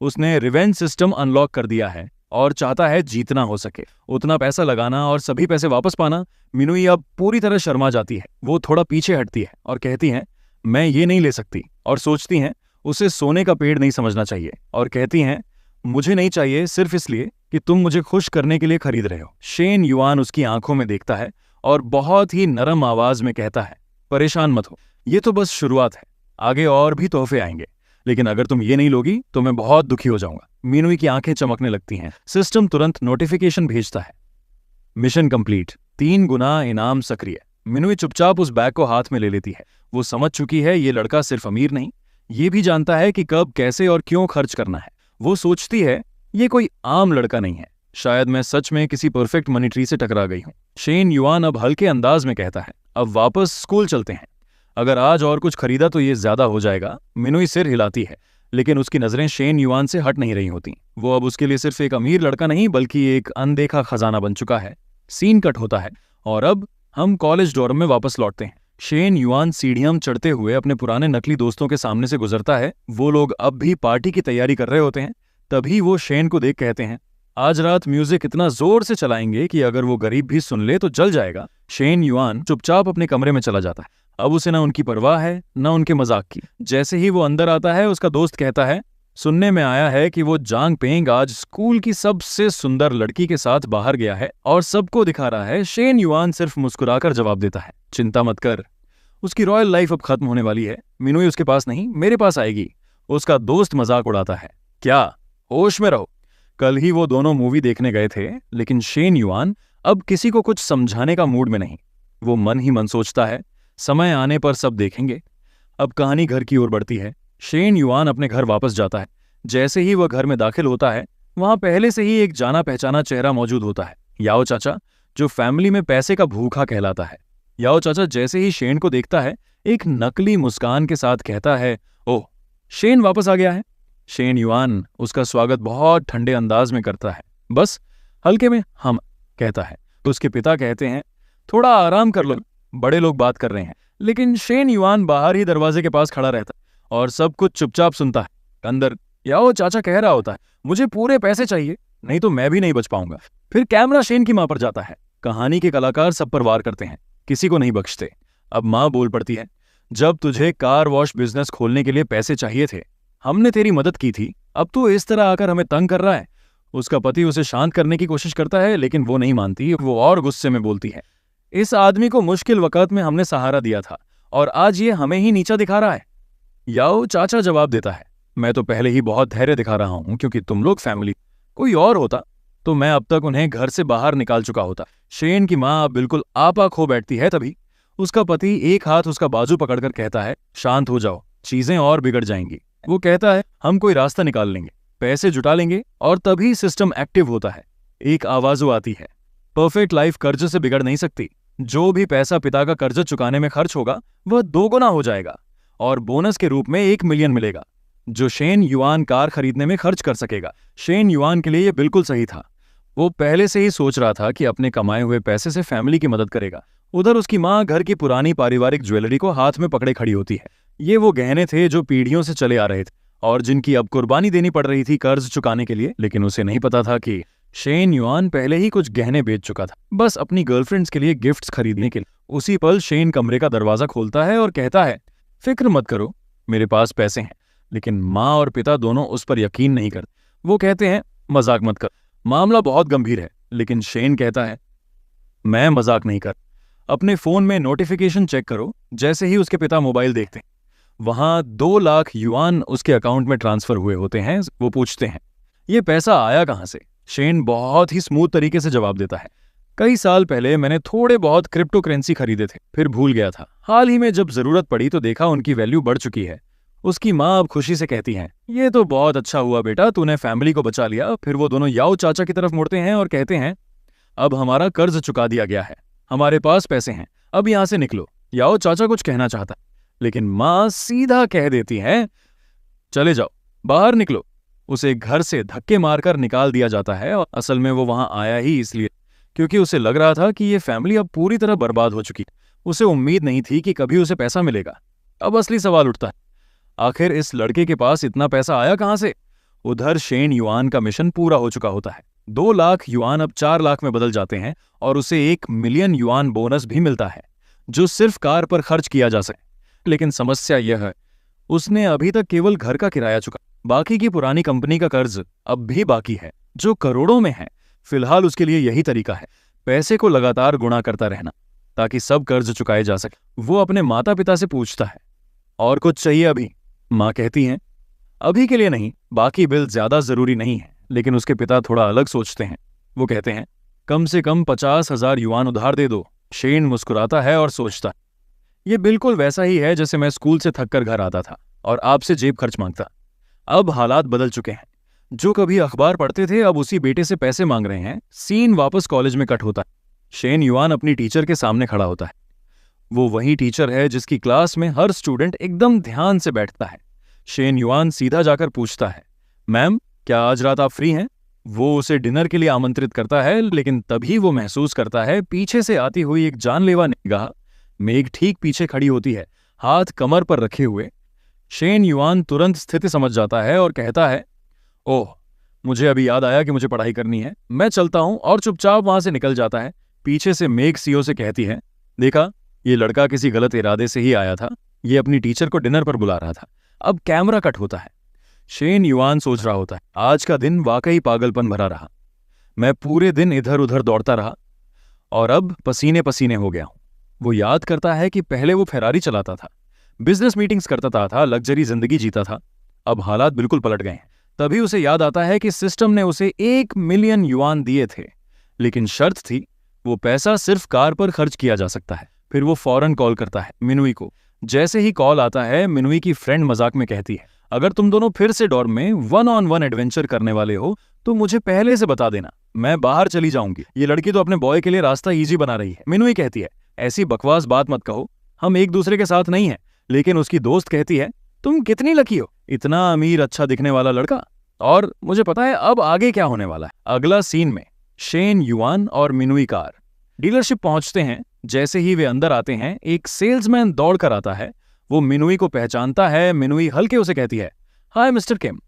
उसने रिवेंज सिस्टम अनलॉक कर दिया है और चाहता है जीतना हो सके, उतना पैसा लगाना और सभी पैसे वापस पाना। मिनुई अब पूरी तरह शर्मा जाती है। वो थोड़ा पीछे हटती है और कहती है, मैं ये नहीं ले सकती, और सोचती हैं उसे सोने का पेड़ नहीं समझना चाहिए, और कहती हैं, मुझे नहीं चाहिए सिर्फ इसलिए कि तुम मुझे खुश करने के लिए खरीद रहे हो। शेन युआन उसकी आंखों में देखता है और बहुत ही नरम आवाज में कहता है, परेशान मत हो, ये तो बस शुरुआत है, आगे और भी तोहफे आएंगे, लेकिन अगर तुम ये नहीं लोगी तो मैं बहुत दुखी हो जाऊंगा। मिनुई की आंखें चमकने लगती हैं। सिस्टम तुरंत नोटिफिकेशन भेजता है, मिशन कंप्लीट, 3 गुना इनाम सक्रिय। मिनुई चुपचाप उस बैग को हाथ में ले लेती है। वो समझ चुकी है ये लड़का सिर्फ अमीर नहीं, ये भी जानता है कि कब, कैसे और क्यों खर्च करना है। वो सोचती है, ये कोई आम लड़का नहीं है, शायद मैं सच में किसी परफेक्ट मनी ट्री से टकरा गई हूं। शेन युआन अब हल्के अंदाज में कहता है, अब वापस स्कूल चलते हैं, अगर आज और कुछ खरीदा तो ये ज्यादा हो जाएगा। मिनुई सिर हिलाती है, लेकिन उसकी नजरें शेन युआन से हट नहीं रही होती। वो अब उसके लिए सिर्फ एक अमीर लड़का नहीं बल्कि एक अनदेखा खजाना बन चुका है। सीन कट होता है और अब हम कॉलेज डॉर्म में वापस लौटते हैं। शेन युआन सीढ़ियां चढ़ते हुए अपने पुराने नकली दोस्तों के सामने से गुजरता है। वो लोग अब भी पार्टी की तैयारी कर रहे होते हैं। तभी वो शेन को देख कहते हैं, आज रात म्यूजिक इतना जोर से चलाएंगे कि अगर वो गरीब भी सुन ले तो जल जाएगा। शेन युआन चुपचाप अपने कमरे में चला जाता है। अब उसे न उनकी परवाह है न उनके मजाक की। जैसे ही वो अंदर आता है, उसका दोस्त कहता है, सुनने में आया है कि वो जांग पेंग आज स्कूल की सबसे सुंदर लड़की के साथ बाहर गया है और सबको दिखा रहा है। शेन युआन सिर्फ मुस्कुराकर जवाब देता है, चिंता मत कर, उसकी रॉयल लाइफ अब खत्म होने वाली है, मिनुई उसके पास नहीं मेरे पास आएगी। उसका दोस्त मजाक उड़ाता है, क्या, होश में रहो, कल ही वो दोनों मूवी देखने गए थे। लेकिन शेन युआन अब किसी को कुछ समझाने का मूड में नहीं। वो मन ही मन सोचता है, समय आने पर सब देखेंगे। अब कहानी घर की ओर बढ़ती है। शेन युआन अपने घर वापस जाता है। जैसे ही वह घर में दाखिल होता है, वहां पहले से ही एक जाना पहचाना चेहरा मौजूद होता है, याओ चाचा, जो फैमिली में पैसे का भूखा कहलाता है। याओ चाचा जैसे ही शेन को देखता है, एक नकली मुस्कान के साथ कहता है, ओह, शेन वापस आ गया है। शेन युआन उसका स्वागत बहुत ठंडे अंदाज में करता है। बस हल्के में हम कहता है। उसके पिता कहते हैं, थोड़ा आराम कर लो, बड़े लोग बात कर रहे हैं। लेकिन शेन युआन बाहर ही दरवाजे के पास खड़ा रहता है और सब कुछ चुपचाप सुनता है। अंदर याओ चाचा कह रहा होता है, मुझे पूरे पैसे चाहिए, नहीं तो मैं भी नहीं बच पाऊंगा। फिर कैमरा शेन की मां पर जाता है। कहानी के कलाकार सब पर वार करते हैं, किसी को नहीं बख्शते। अब मां बोल पड़ती है, जब तुझे कार वॉश बिजनेस खोलने के लिए पैसे चाहिए थे, हमने तेरी मदद की थी, अब तू इस तरह आकर हमें तंग कर रहा है। उसका पति उसे शांत करने की कोशिश करता है, लेकिन वो नहीं मानती। वो और गुस्से में बोलती है, इस आदमी को मुश्किल वक्त में हमने सहारा दिया था और आज ये हमें ही नीचा दिखा रहा है। याओ चाचा जवाब देता है, मैं तो पहले ही बहुत धैर्य दिखा रहा हूं, क्योंकि तुम लोग फैमिली, कोई और होता तो मैं अब तक उन्हें घर से बाहर निकाल चुका होता। शेन की मां बिल्कुल आपा खो बैठती है। तभी उसका पति एक हाथ उसका बाजू पकड़कर कहता है, शांत हो जाओ, चीजें और बिगड़ जाएंगी। वो कहता है, हम कोई रास्ता निकाल लेंगे। पैसे जुटा लेंगे और तभी सिस्टम एक्टिव होता है। एक आवाज आती है, परफेक्ट लाइफ कर्ज से बिगड़ नहीं सकती। जो भी पैसा पिता का कर्ज चुकाने में खर्च होगा वह 2 गुना हो जाएगा और बोनस के रूप में 1 मिलियन मिलेगा जो शेन युआन कार खरीदने में खर्च कर सकेगा। शेन युआन के लिए यह बिल्कुल सही था। वो पहले से ही सोच रहा था कि अपने कमाए हुए पैसे से फैमिली की मदद करेगा। उधर उसकी माँ घर की पुरानी पारिवारिक ज्वेलरी को हाथ में पकड़े खड़ी होती है। ये वो गहने थे जो पीढ़ियों से चले आ रहे थे और जिनकी अब कुर्बानी देनी पड़ रही थी कर्ज चुकाने के लिए। लेकिन उसे नहीं पता था कि शेन युआन पहले ही कुछ गहने बेच चुका था, बस अपनी गर्लफ्रेंड्स के लिए गिफ्ट्स खरीदने के लिए। उसी पल शेन कमरे का दरवाजा खोलता है और कहता है, फिक्र मत करो, मेरे पास पैसे हैं। लेकिन माँ और पिता दोनों उस पर यकीन नहीं करते। वो कहते हैं, मजाक मत कर, मामला बहुत गंभीर है। लेकिन शेन कहता है, मैं मजाक नहीं कर। अपने फोन में नोटिफिकेशन चेक करो। जैसे ही उसके पिता मोबाइल देखते हैं, वहां 2 लाख युआन उसके अकाउंट में ट्रांसफर हुए होते हैं। वो पूछते हैं, ये पैसा आया कहां से? शेन बहुत ही स्मूथ तरीके से जवाब देता है, कई साल पहले मैंने थोड़े बहुत क्रिप्टो करेंसी खरीदे थे, फिर भूल गया था। हाल ही में जब जरूरत पड़ी तो देखा उनकी वैल्यू बढ़ चुकी है। उसकी माँ अब खुशी से कहती हैं, ये तो बहुत अच्छा हुआ बेटा, तूने फैमिली को बचा लिया। फिर वो दोनों याओ चाचा की तरफ मुड़ते हैं और कहते हैं, अब हमारा कर्ज चुका दिया गया है, हमारे पास पैसे हैं, अब यहां से निकलो। याओ चाचा कुछ कहना चाहता, लेकिन माँ सीधा कह देती है, चले जाओ, बाहर निकलो। उसे घर से धक्के मारकर निकाल दिया जाता है। और असल में वो वहां आया ही इसलिए क्योंकि उसे लग रहा था कि ये फैमिली अब पूरी तरह बर्बाद हो चुकी। उसे उम्मीद नहीं थी कि कभी उसे पैसा मिलेगा। अब असली सवाल उठता है, आखिर इस लड़के के पास इतना पैसा आया कहां से? उधर शेन युआन का मिशन पूरा हो चुका होता है। 2 लाख युआन अब 4 लाख में बदल जाते हैं और उसे 1 मिलियन युआन बोनस भी मिलता है जो सिर्फ कार पर खर्च किया जा सके। लेकिन समस्या यह है, उसने अभी तक केवल घर का किराया चुका, बाकी की पुरानी कंपनी का कर्ज अब भी बाकी है जो करोड़ों में है। फिलहाल उसके लिए यही तरीका है, पैसे को लगातार गुणा करता रहना ताकि सब कर्ज चुकाए जा सके। वो अपने माता पिता से पूछता है, और कुछ चाहिए अभी? माँ कहती हैं, अभी के लिए नहीं, बाकी बिल ज्यादा जरूरी नहीं है। लेकिन उसके पिता थोड़ा अलग सोचते हैं। वो कहते हैं, कम से कम 50,000 युआन उधार दे दो। शेन मुस्कुराता है और सोचता, ये बिल्कुल वैसा ही है जैसे मैं स्कूल से थक कर घर आता था और आपसे जेब खर्च मांगता। अब हालात बदल चुके हैं। जो कभी अखबार पढ़ते थे अब उसी बेटे से पैसे मांग रहे हैं। सीन वापस कॉलेज में कट होता है। शेन युआन अपनी टीचर के सामने खड़ा होता है। वो वही टीचर है जिसकी क्लास में हर स्टूडेंट एकदम ध्यान से बैठता है। शेन युआन सीधा जाकर पूछता है, मैम क्या आज रात आप फ्री हैं? वो उसे डिनर के लिए आमंत्रित करता है, लेकिन तभी वो महसूस करता है पीछे से आती हुई एक जानलेवा निगाह। मेघ ठीक पीछे खड़ी होती है, हाथ कमर पर रखे हुए। शेन युआन तुरंत स्थिति समझ जाता है और कहता है, ओह, मुझे अभी याद आया कि मुझे पढ़ाई करनी है, मैं चलता हूं, और चुपचाप वहां से निकल जाता है। पीछे से मेघ सीओ से कहती है, देखा, ये लड़का किसी गलत इरादे से ही आया था, ये अपनी टीचर को डिनर पर बुला रहा था। अब कैमरा कट होता है। शेन युआन सोच रहा होता है, आज का दिन वाकई पागलपन भरा रहा। मैं पूरे दिन इधर उधर दौड़ता रहा और अब पसीने पसीने हो गया हूं। वो याद करता है कि पहले वो फेरारी चलाता था, बिजनेस मीटिंग्स करता था, लग्जरी जिंदगी जीता था। अब हालात बिल्कुल पलट गए हैं। तभी उसे याद आता है कि सिस्टम ने उसे 1 मिलियन युआन दिए थे, लेकिन शर्त थी वो पैसा सिर्फ कार पर खर्च किया जा सकता है। फिर वो फौरन कॉल करता है मिनुई को। जैसे ही कॉल आता है, मिनुई की फ्रेंड मजाक में कहती है, अगर तुम दोनों फिर से डॉर्म में 1-on-1 एडवेंचर करने वाले हो तो मुझे पहले से बता देना, मैं बाहर चली जाऊंगी। ये लड़की तो अपने बॉय के लिए रास्ता इजी बना रही है। मिनुई कहती है, ऐसी बकवास बात मत कहो, हम एक दूसरे के साथ नहीं हैं। लेकिन उसकी दोस्त कहती है, तुम कितनी लकी हो, इतना अमीर अच्छा दिखने वाला लड़का। और मुझे पता है अब आगे क्या होने वाला है। अगला सीन में शेन युआन और मिनुई कार डीलरशिप पहुंचते हैं। जैसे ही वे अंदर आते हैं, एक सेल्समैन दौड़ कर आता है। वो मिनुई को पहचानता है। मिनुई हल्के उसे कहती है, हाय मिस्टर किम।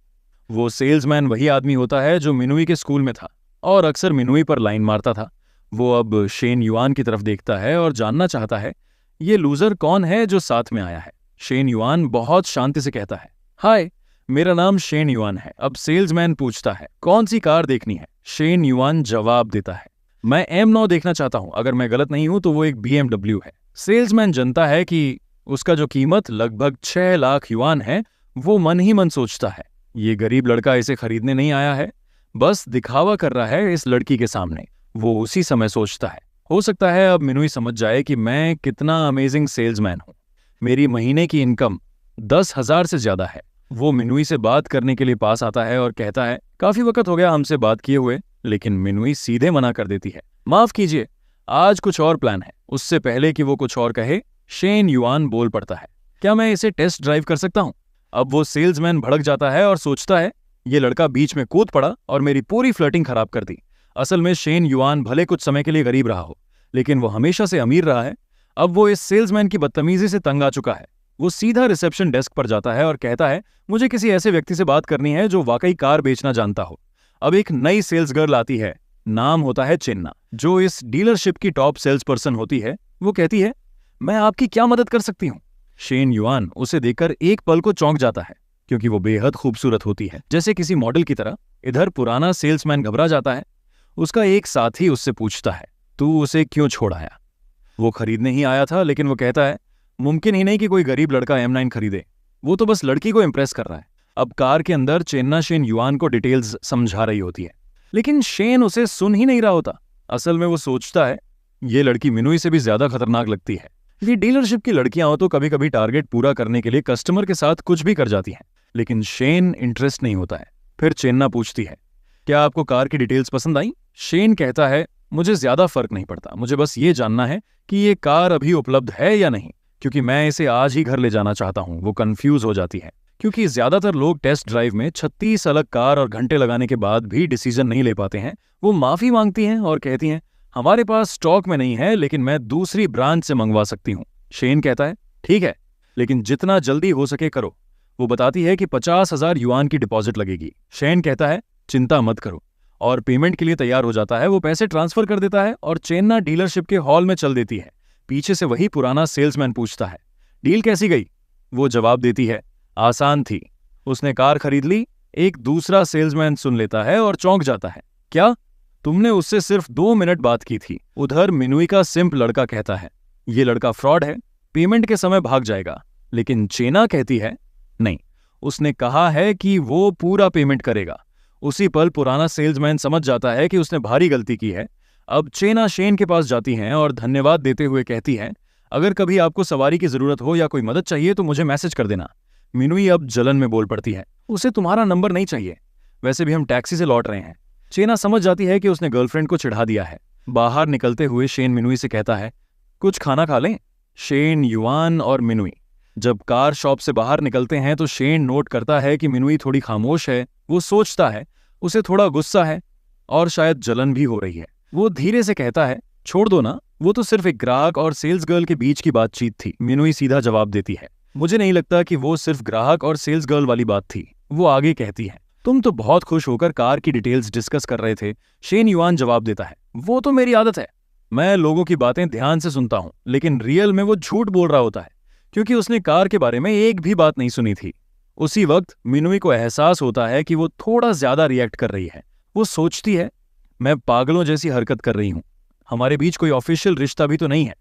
वो सेल्समैन वही आदमी होता है जो मिनुई के स्कूल में था और अक्सर मिनुई पर लाइन मारता था। वो अब शेन युआन की तरफ देखता है और जानना चाहता है, ये लूजर कौन है जो साथ में आया है। शेन युआन बहुत शांति से कहता है, हाय, मेरा नाम शेन युआन है। अब सेल्समैन पूछता है, कौन सी कार देखनी है? शेन युआन जवाब देता है, मैं M9 देखना चाहता हूं। अगर मैं गलत नहीं हूं तो वो एक BMW है। सेल्समैन जानता है कि उसका जो कीमत लगभग 6 लाख युआन है। वो मन ही मन सोचता है, ये गरीब लड़का इसे खरीदने नहीं आया है, बस दिखावा कर रहा है इस लड़की के सामने। वो उसी समय सोचता है, हो सकता है अब मिनुई समझ जाए कि मैं कितना अमेजिंग सेल्समैन हूं। मेरी महीने की इनकम 10,000 से ज्यादा है वो मिनुई से बात करने के लिए पास आता है और कहता है, काफी वक्त हो गया हमसे बात किए हुए, लेकिन मिनुई सीधे मना कर देती है। माफ कीजिए, आज कुछ और प्लान है। उससे पहले कि वो कुछ और कहे, शेन युआन बोल पड़ता है, क्या मैं इसे टेस्ट ड्राइव कर सकता हूँ? अब वो सेल्समैन भड़क जाता है और सोचता है, ये लड़का बीच में कूद पड़ा और मेरी पूरी फ्लर्टिंग खराब कर दी। असल में शेन युआन भले कुछ समय के लिए गरीब रहा हो, लेकिन वो हमेशा से अमीर रहा है। अब वो इस सेल्समैन की बदतमीजी से तंग आ चुका है। वो सीधा रिसेप्शन डेस्क पर जाता है और कहता है, मुझे किसी ऐसे व्यक्ति से बात करनी है जो वाकई कार बेचना जानता हो। अब एक नई सेल्स गर्ल आती है, नाम होता है चेन्ना, जो इस डीलरशिप की टॉप सेल्स पर्सन होती है। वो कहती है, मैं आपकी क्या मदद कर सकती हूँ? शेन युआन उसे देखकर एक पल को चौंक जाता है, क्योंकि वो बेहद खूबसूरत होती है, जैसे किसी मॉडल की तरह। इधर पुराना सेल्समैन घबरा जाता है। उसका एक साथी उससे पूछता है, तू उसे क्यों छोड़ आया? वो खरीदने ही आया था, लेकिन वो कहता है, मुमकिन ही नहीं कि कोई गरीब लड़का M9 खरीदे। वो तो बस लड़की को इम्प्रेस कर रहा है। अब कार के अंदर चेन्ना शेन युआन को डिटेल्स समझा रही होती है, लेकिन शेन उसे सुन ही नहीं रहा होता। असल में वो सोचता है, ये लड़की मिनुई से भी ज्यादा खतरनाक लगती है। ये डीलरशिप की लड़कियां हो तो कभी कभी टारगेट पूरा करने के लिए कस्टमर के साथ कुछ भी कर जाती हैं, लेकिन शेन इंटरेस्ट नहीं होता है। फिर चेन्ना पूछती है, क्या आपको कार की डिटेल्स पसंद आई? शेन कहता है, मुझे ज्यादा फर्क नहीं पड़ता, मुझे बस ये जानना है कि ये कार अभी उपलब्ध है या नहीं, क्योंकि मैं इसे आज ही घर ले जाना चाहता हूँ। वो कंफ्यूज हो जाती है, क्योंकि ज्यादातर लोग टेस्ट ड्राइव में 36 अलग कार और घंटे लगाने के बाद भी डिसीजन नहीं ले पाते हैं। वो माफी मांगती हैं और कहती हैं, हमारे पास स्टॉक में नहीं है, लेकिन मैं दूसरी ब्रांच से मंगवा सकती हूँ। शेन कहता है, ठीक है, लेकिन जितना जल्दी हो सके करो। वो बताती है कि 50,000 युआन की डिपॉजिट लगेगी। शेन कहता है, चिंता मत करो, और पेमेंट के लिए तैयार हो जाता है। वो पैसे ट्रांसफर कर देता है और चेन्ना डीलरशिप के हॉल में चल देती है। पीछे से वही पुराना सेल्समैन पूछता है, डील कैसी गई? वो जवाब देती है, आसान थी, उसने कार खरीद ली। एक दूसरा सेल्समैन सुन लेता है और चौंक जाता है, क्या तुमने उससे सिर्फ 2 मिनट बात की थी? उधर मिनुई का सिंप लड़का कहता है, ये लड़का फ्रॉड है, पेमेंट के समय भाग जाएगा। लेकिन चेना कहती है, नहीं, उसने कहा है कि वो पूरा पेमेंट करेगा। उसी पल पुराना सेल्समैन समझ जाता है कि उसने भारी गलती की है। अब चेना शेन के पास जाती हैं और धन्यवाद देते हुए कहती हैं, अगर कभी आपको सवारी की जरूरत हो या कोई मदद चाहिए तो मुझे मैसेज कर देना। मिनुई अब जलन में बोल पड़ती है, उसे तुम्हारा नंबर नहीं चाहिए, वैसे भी हम टैक्सी से लौट रहे हैं। चेना समझ जाती है कि उसने गर्लफ्रेंड को चिढ़ा दिया है। बाहर निकलते हुए शेन मिनुई से कहता है, कुछ खाना खा लें? शेन, युआन और मिनुई जब कार शॉप से बाहर निकलते हैं तो शेन नोट करता है कि मिनुई थोड़ी खामोश है। वो सोचता है, उसे थोड़ा गुस्सा है और शायद जलन भी हो रही है। वो धीरे से कहता है, छोड़ दो ना, वो तो सिर्फ एक ग्राहक और सेल्स गर्ल के बीच की बातचीत थी। मिनुई सीधा जवाब देती है, मुझे नहीं लगता कि वो सिर्फ ग्राहक और सेल्स गर्ल वाली बात थी। वो आगे कहती है, तुम तो बहुत खुश होकर कार की डिटेल्स डिस्कस कर रहे थे। शेन युआन जवाब देता है, वो तो मेरी आदत है, मैं लोगों की बातें ध्यान से सुनता हूं, लेकिन रियल में वो झूठ बोल रहा होता है, क्योंकि उसने कार के बारे में एक भी बात नहीं सुनी थी। उसी वक्त मिनुई को एहसास होता है कि वो थोड़ा ज्यादा रिएक्ट कर रही है। वो सोचती है, मैं पागलों जैसी हरकत कर रही हूं, हमारे बीच कोई ऑफिशियल रिश्ता भी तो नहीं है,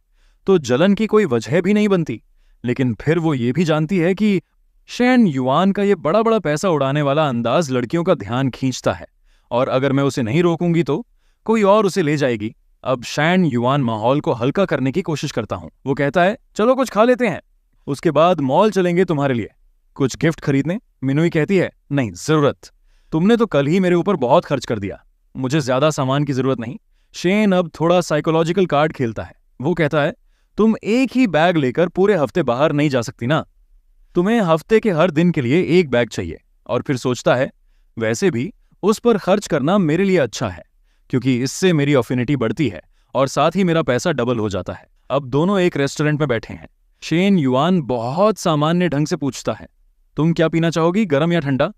तो जलन की कोई वजह भी नहीं बनती। लेकिन फिर वो ये भी जानती है कि शेन युआन का ये बड़ा बड़ा पैसा उड़ाने वाला अंदाज लड़कियों का ध्यान खींचता है, और अगर मैं उसे नहीं रोकूंगी तो कोई और उसे ले जाएगी। अब शेन युआन माहौल को हल्का करने की कोशिश करता हूं। वो कहता है, चलो कुछ खा लेते हैं, उसके बाद मॉल चलेंगे तुम्हारे लिए, कुछ गिफ्ट खरीदने। मिनुई कहती है, नहीं जरूरत, तुमने तो कल ही मेरे ऊपर बहुत खर्च कर दिया, मुझे ज्यादा सामान की जरूरत नहीं। शेन अब थोड़ा साइकोलॉजिकल कार्ड खेलता है। वो कहता है, तुम एक ही बैग लेकर पूरे हफ्ते बाहर नहीं जा सकती ना, तुम्हें हफ्ते के हर दिन के लिए एक बैग चाहिए। और फिर सोचता है, वैसे भी उस पर खर्च करना मेरे लिए अच्छा है, क्योंकि इससे मेरी अफिनिटी बढ़ती है और साथ ही मेरा पैसा डबल हो जाता है। अब दोनों एक रेस्टोरेंट में बैठे हैं। शेन युआन बहुत सामान्य ढंग से पूछता है, तुम क्या पीना चाहोगी, गर्म या ठंडा?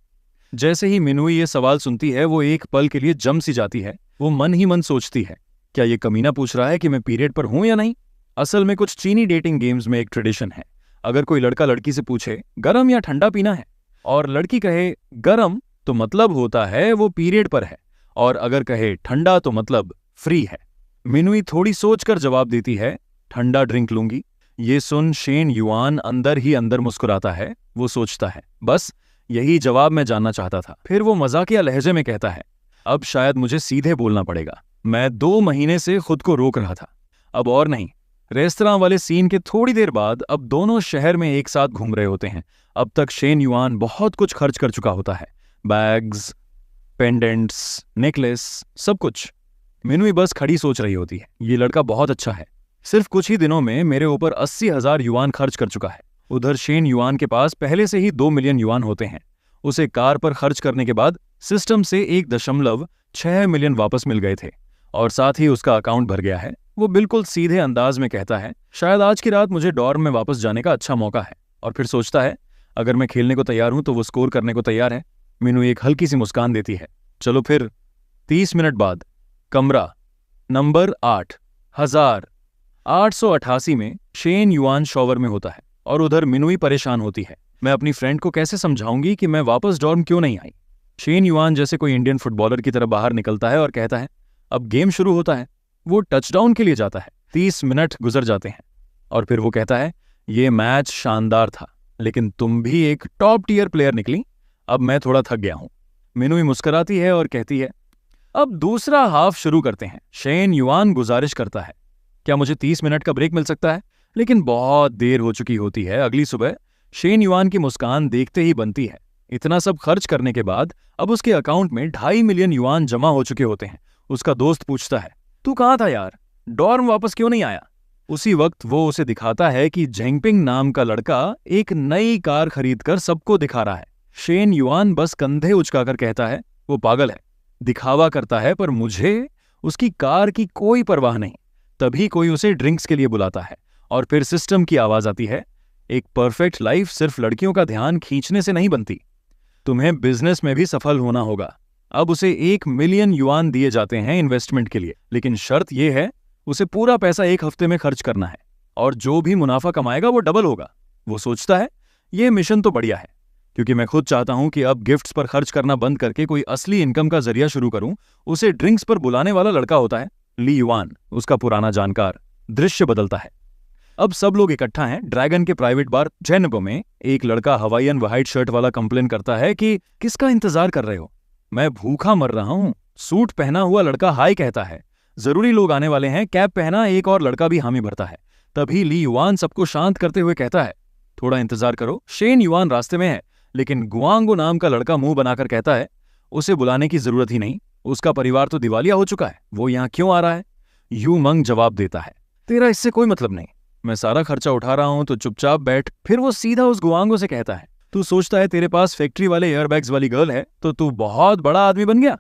जैसे ही मिनुई ये सवाल सुनती है, वो एक पल के लिए जम सी जाती है। वो मन ही मन सोचती है, क्या ये कमीना पूछ रहा है कि मैं पीरियड पर हूं या नहीं? असल में कुछ चीनी डेटिंग गेम्स में एक ट्रेडिशन है, अगर कोई लड़का लड़की से पूछे गरम या ठंडा पीना है और लड़की कहे गरम, तो मतलब होता है वो पीरियड पर है, और अगर कहे ठंडा तो मतलब फ्री है। मिनुई थोड़ी सोचकर जवाब देती है, ठंडा ड्रिंक लूंगी। ये सुन शेन युआन अंदर ही अंदर मुस्कुराता है। वो सोचता है, बस यही जवाब मैं जानना चाहता था। फिर वो मजाकिया लहजे में कहता है, अब शायद मुझे सीधे बोलना पड़ेगा, मैं 2 महीने से खुद को रोक रहा था, अब और नहीं, रेस्तरां वाले सीन के थोड़ी देर बाद अब दोनों शहर में एक साथ घूम रहे होते हैं। अब तक शेन युआन बहुत कुछ खर्च कर चुका होता है, बैग्स, पेंडेंट्स, नेकलेस, सब कुछ। मिनुई बस खड़ी सोच रही होती है, ये लड़का बहुत अच्छा है, सिर्फ कुछ ही दिनों में मेरे ऊपर 80,000 युआन खर्च कर चुका है। उधर शेन युआन के पास पहले से ही 2 मिलियन युआन होते हैं। उसे कार पर खर्च करने के बाद सिस्टम से 1.6 मिलियन वापस मिल गए थे और साथ ही उसका अकाउंट भर गया है। वो बिल्कुल सीधे अंदाज में कहता है, शायद आज की रात मुझे डॉर्म में वापस जाने का अच्छा मौका है। और फिर सोचता है, अगर मैं खेलने को तैयार हूं तो वो स्कोर करने को तैयार है। मिनुई एक हल्की सी मुस्कान देती है। चलो फिर 30 मिनट बाद कमरा नंबर 8,888 में शेन युआन शॉवर में होता है और उधर मिनुई परेशान होती है। मैं अपनी फ्रेंड को कैसे समझाऊंगी कि मैं वापस डॉर्म क्यों नहीं आई। शेन युआन जैसे कोई इंडियन फुटबॉलर की तरह बाहर निकलता है और कहता है, अब गेम शुरू होता है। वो टचडाउन के लिए जाता है। 30 मिनट गुजर जाते हैं और फिर वो कहता है, ये मैच शानदार था, लेकिन तुम भी एक टॉप टियर प्लेयर निकली। अब मैं थोड़ा थक गया हूं। मिनुई मुस्कुराती है और कहती है, अब दूसरा हाफ शुरू करते हैं। शेन युआन गुजारिश करता है, क्या मुझे 30 मिनट का ब्रेक मिल सकता है? लेकिन बहुत देर हो चुकी होती है। अगली सुबह शेन युआन की मुस्कान देखते ही बनती है। इतना सब खर्च करने के बाद अब उसके अकाउंट में 2.5 मिलियन युआन जमा हो चुके होते हैं। उसका दोस्त पूछता है, तू कहाँ था यार, डॉर्म वापस क्यों नहीं आया? उसी वक्त वो उसे दिखाता है कि जेंगपिंग नाम का लड़का एक नई कार खरीदकर सबको दिखा रहा है। शेन युआन बस कंधे उचकाकर कहता है, वो पागल है, दिखावा करता है, पर मुझे उसकी कार की कोई परवाह नहीं। तभी कोई उसे ड्रिंक्स के लिए बुलाता है और फिर सिस्टम की आवाज आती है, एक परफेक्ट लाइफ सिर्फ लड़कियों का ध्यान खींचने से नहीं बनती, तुम्हें बिजनेस में भी सफल होना होगा। अब उसे 1 मिलियन युआन दिए जाते हैं इन्वेस्टमेंट के लिए, लेकिन शर्त यह है, उसे पूरा पैसा 1 हफ्ते में खर्च करना है और जो भी मुनाफा कमाएगा वो डबल होगा। वो सोचता है, ये मिशन तो बढ़िया है, क्योंकि मैं खुद चाहता हूं कि अब गिफ्ट्स पर खर्च करना बंद करके कोई असली इनकम का जरिया शुरू करूं। उसे ड्रिंक्स पर बुलाने वाला लड़का होता है ली युआन, उसका पुराना जानकार। दृश्य बदलता है। अब सब लोग इकट्ठा हैं ड्रैगन के प्राइवेट बार जेनबो में। एक लड़का हवाईयन व्हाइट शर्ट वाला कंप्लेन करता है कि किसका इंतजार कर रहे हो, मैं भूखा मर रहा हूं। सूट पहना हुआ लड़का हाय कहता है, जरूरी लोग आने वाले हैं। कैप पहना एक और लड़का भी हामी भरता है। तभी ली युआन सबको शांत करते हुए कहता है, थोड़ा इंतजार करो, शेन युआन रास्ते में है। लेकिन गुआंगो नाम का लड़का मुंह बनाकर कहता है, उसे बुलाने की जरूरत ही नहीं, उसका परिवार तो दिवालिया हो चुका है, वो यहां क्यों आ रहा है? यू मंग जवाब देता है, तेरा इससे कोई मतलब नहीं, मैं सारा खर्चा उठा रहा हूं तो चुपचाप बैठ। फिर वो सीधा उस गुआंगो से कहता है, तू सोचता है तेरे पास फैक्ट्री वाले एयरबैग्स वाली गर्ल है तो तू बहुत बड़ा आदमी बन गया।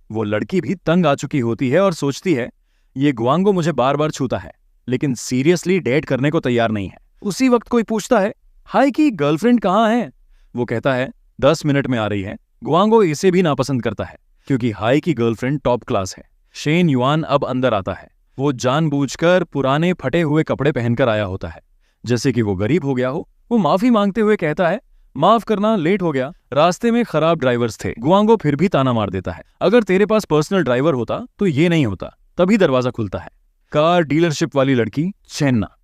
वो लड़की भी तंग आ चुकी होती है और सोचती है, ये गुआंगो मुझे बार बार छूता है, लेकिन सीरियसली डेट करने को तैयार नहीं है। उसी वक्त कोई पूछता है, हाय की गर्लफ्रेंड कहाँ है? वो कहता है 10 मिनट में आ रही है। गुआंगो इसे भी नापसंद करता है क्योंकि हाई की गर्लफ्रेंड टॉप क्लास है। शेन युआन अब अंदर आता है। वो जानबूझकर पुराने फटे हुए कपड़े पहनकर आया होता है, जैसे कि वो गरीब हो गया हो। वो माफी मांगते हुए कहता है, माफ करना, लेट हो गया, रास्ते में खराब ड्राइवर्स थे। गुआंगो फिर भी ताना मार देता है, अगर तेरे पास पर्सनल ड्राइवर होता तो ये नहीं होता। तभी दरवाजा खुलता है। कार डीलरशिप वाली लड़की चेन्ना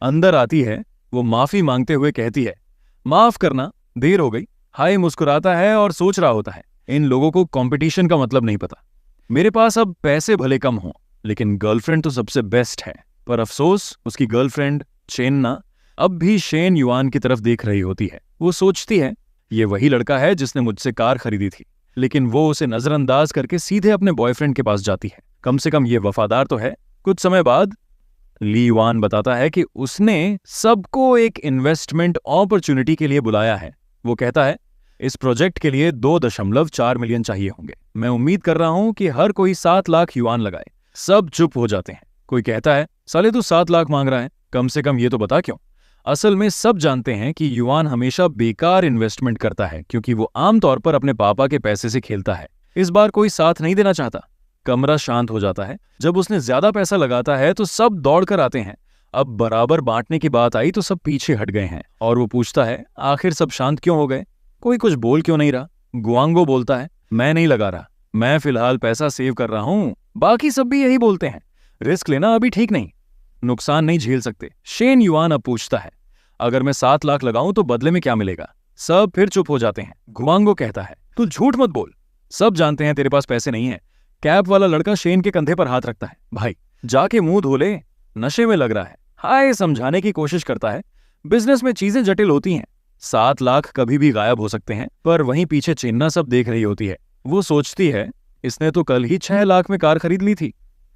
अंदर आती है। वो माफी मांगते हुए कहती है, माफ करना, देर हो गई। हाय मुस्कुराता है और सोच रहा होता है, इन लोगों को कंपटीशन का मतलब नहीं पता। मेरे पास अब पैसे भले कम हों, लेकिन गर्लफ्रेंड तो सबसे बेस्ट है। पर अफसोस, उसकी गर्लफ्रेंड चेन्ना अब भी शेन युआन की तरफ देख रही होती है। वो सोचती है, ये वही लड़का है जिसने मुझसे कार खरीदी थी, लेकिन वो उसे नजरअंदाज करके सीधे अपने बॉयफ्रेंड के पास जाती है। कम से कम ये वफादार तो है। कुछ समय बाद ली युआन बताता है कि उसने सबको एक इन्वेस्टमेंट अपॉर्चुनिटी के लिए बुलाया है। वो कहता है, इस प्रोजेक्ट के लिए 2.4 मिलियन चाहिए होंगे। मैं उम्मीद कर रहा हूं कि हर कोई 7 लाख युआन लगाए। सब चुप हो जाते हैं। कोई कहता है, साले तू 7 लाख मांग रहा है, कम से कम ये तो बता क्यों। असल में सब जानते हैं कि युआन हमेशा बेकार इन्वेस्टमेंट करता है, क्योंकि वो आमतौर पर अपने पापा के पैसे से खेलता है। इस बार कोई साथ नहीं देना चाहता। कमरा शांत हो जाता है। जब उसने ज्यादा पैसा लगाता है तो सब दौड़कर आते हैं। अब बराबर बांटने की बात आई तो सब पीछे हट गए हैं और वो पूछता है, आखिर सब शांत क्यों हो गए? कोई कुछ बोल क्यों नहीं रहा? गुआंगो बोलता है, मैं नहीं लगा रहा, मैं फिलहाल पैसा सेव कर रहा हूं। बाकी सब भी यही बोलते हैं, रिस्क लेना अभी ठीक नहीं, नुकसान नहीं झेल सकते। शेन युआन अब पूछता है, अगर मैं 7 लाख लगाऊं तो बदले में क्या मिलेगा? सब फिर चुप हो जाते हैं। गुआंगो कहता है, तू झूठ मत बोल, सब जानते हैं तेरे पास पैसे नहीं है। कैप वाला लड़का शेन के कंधे पर हाथ रखता है, भाई जाके मुंह धो ले, नशे में लग रहा है। हाय समझाने की कोशिश करता है, बिजनेस में चीजें जटिल होती हैं। 7 लाख कभी भी गायब हो सकते हैं, पर वहीं पीछे चेन्ना सब देख रही होती है। वो सोचती है, इसने तो कल ही 6 लाख में कार खरीद ली थी,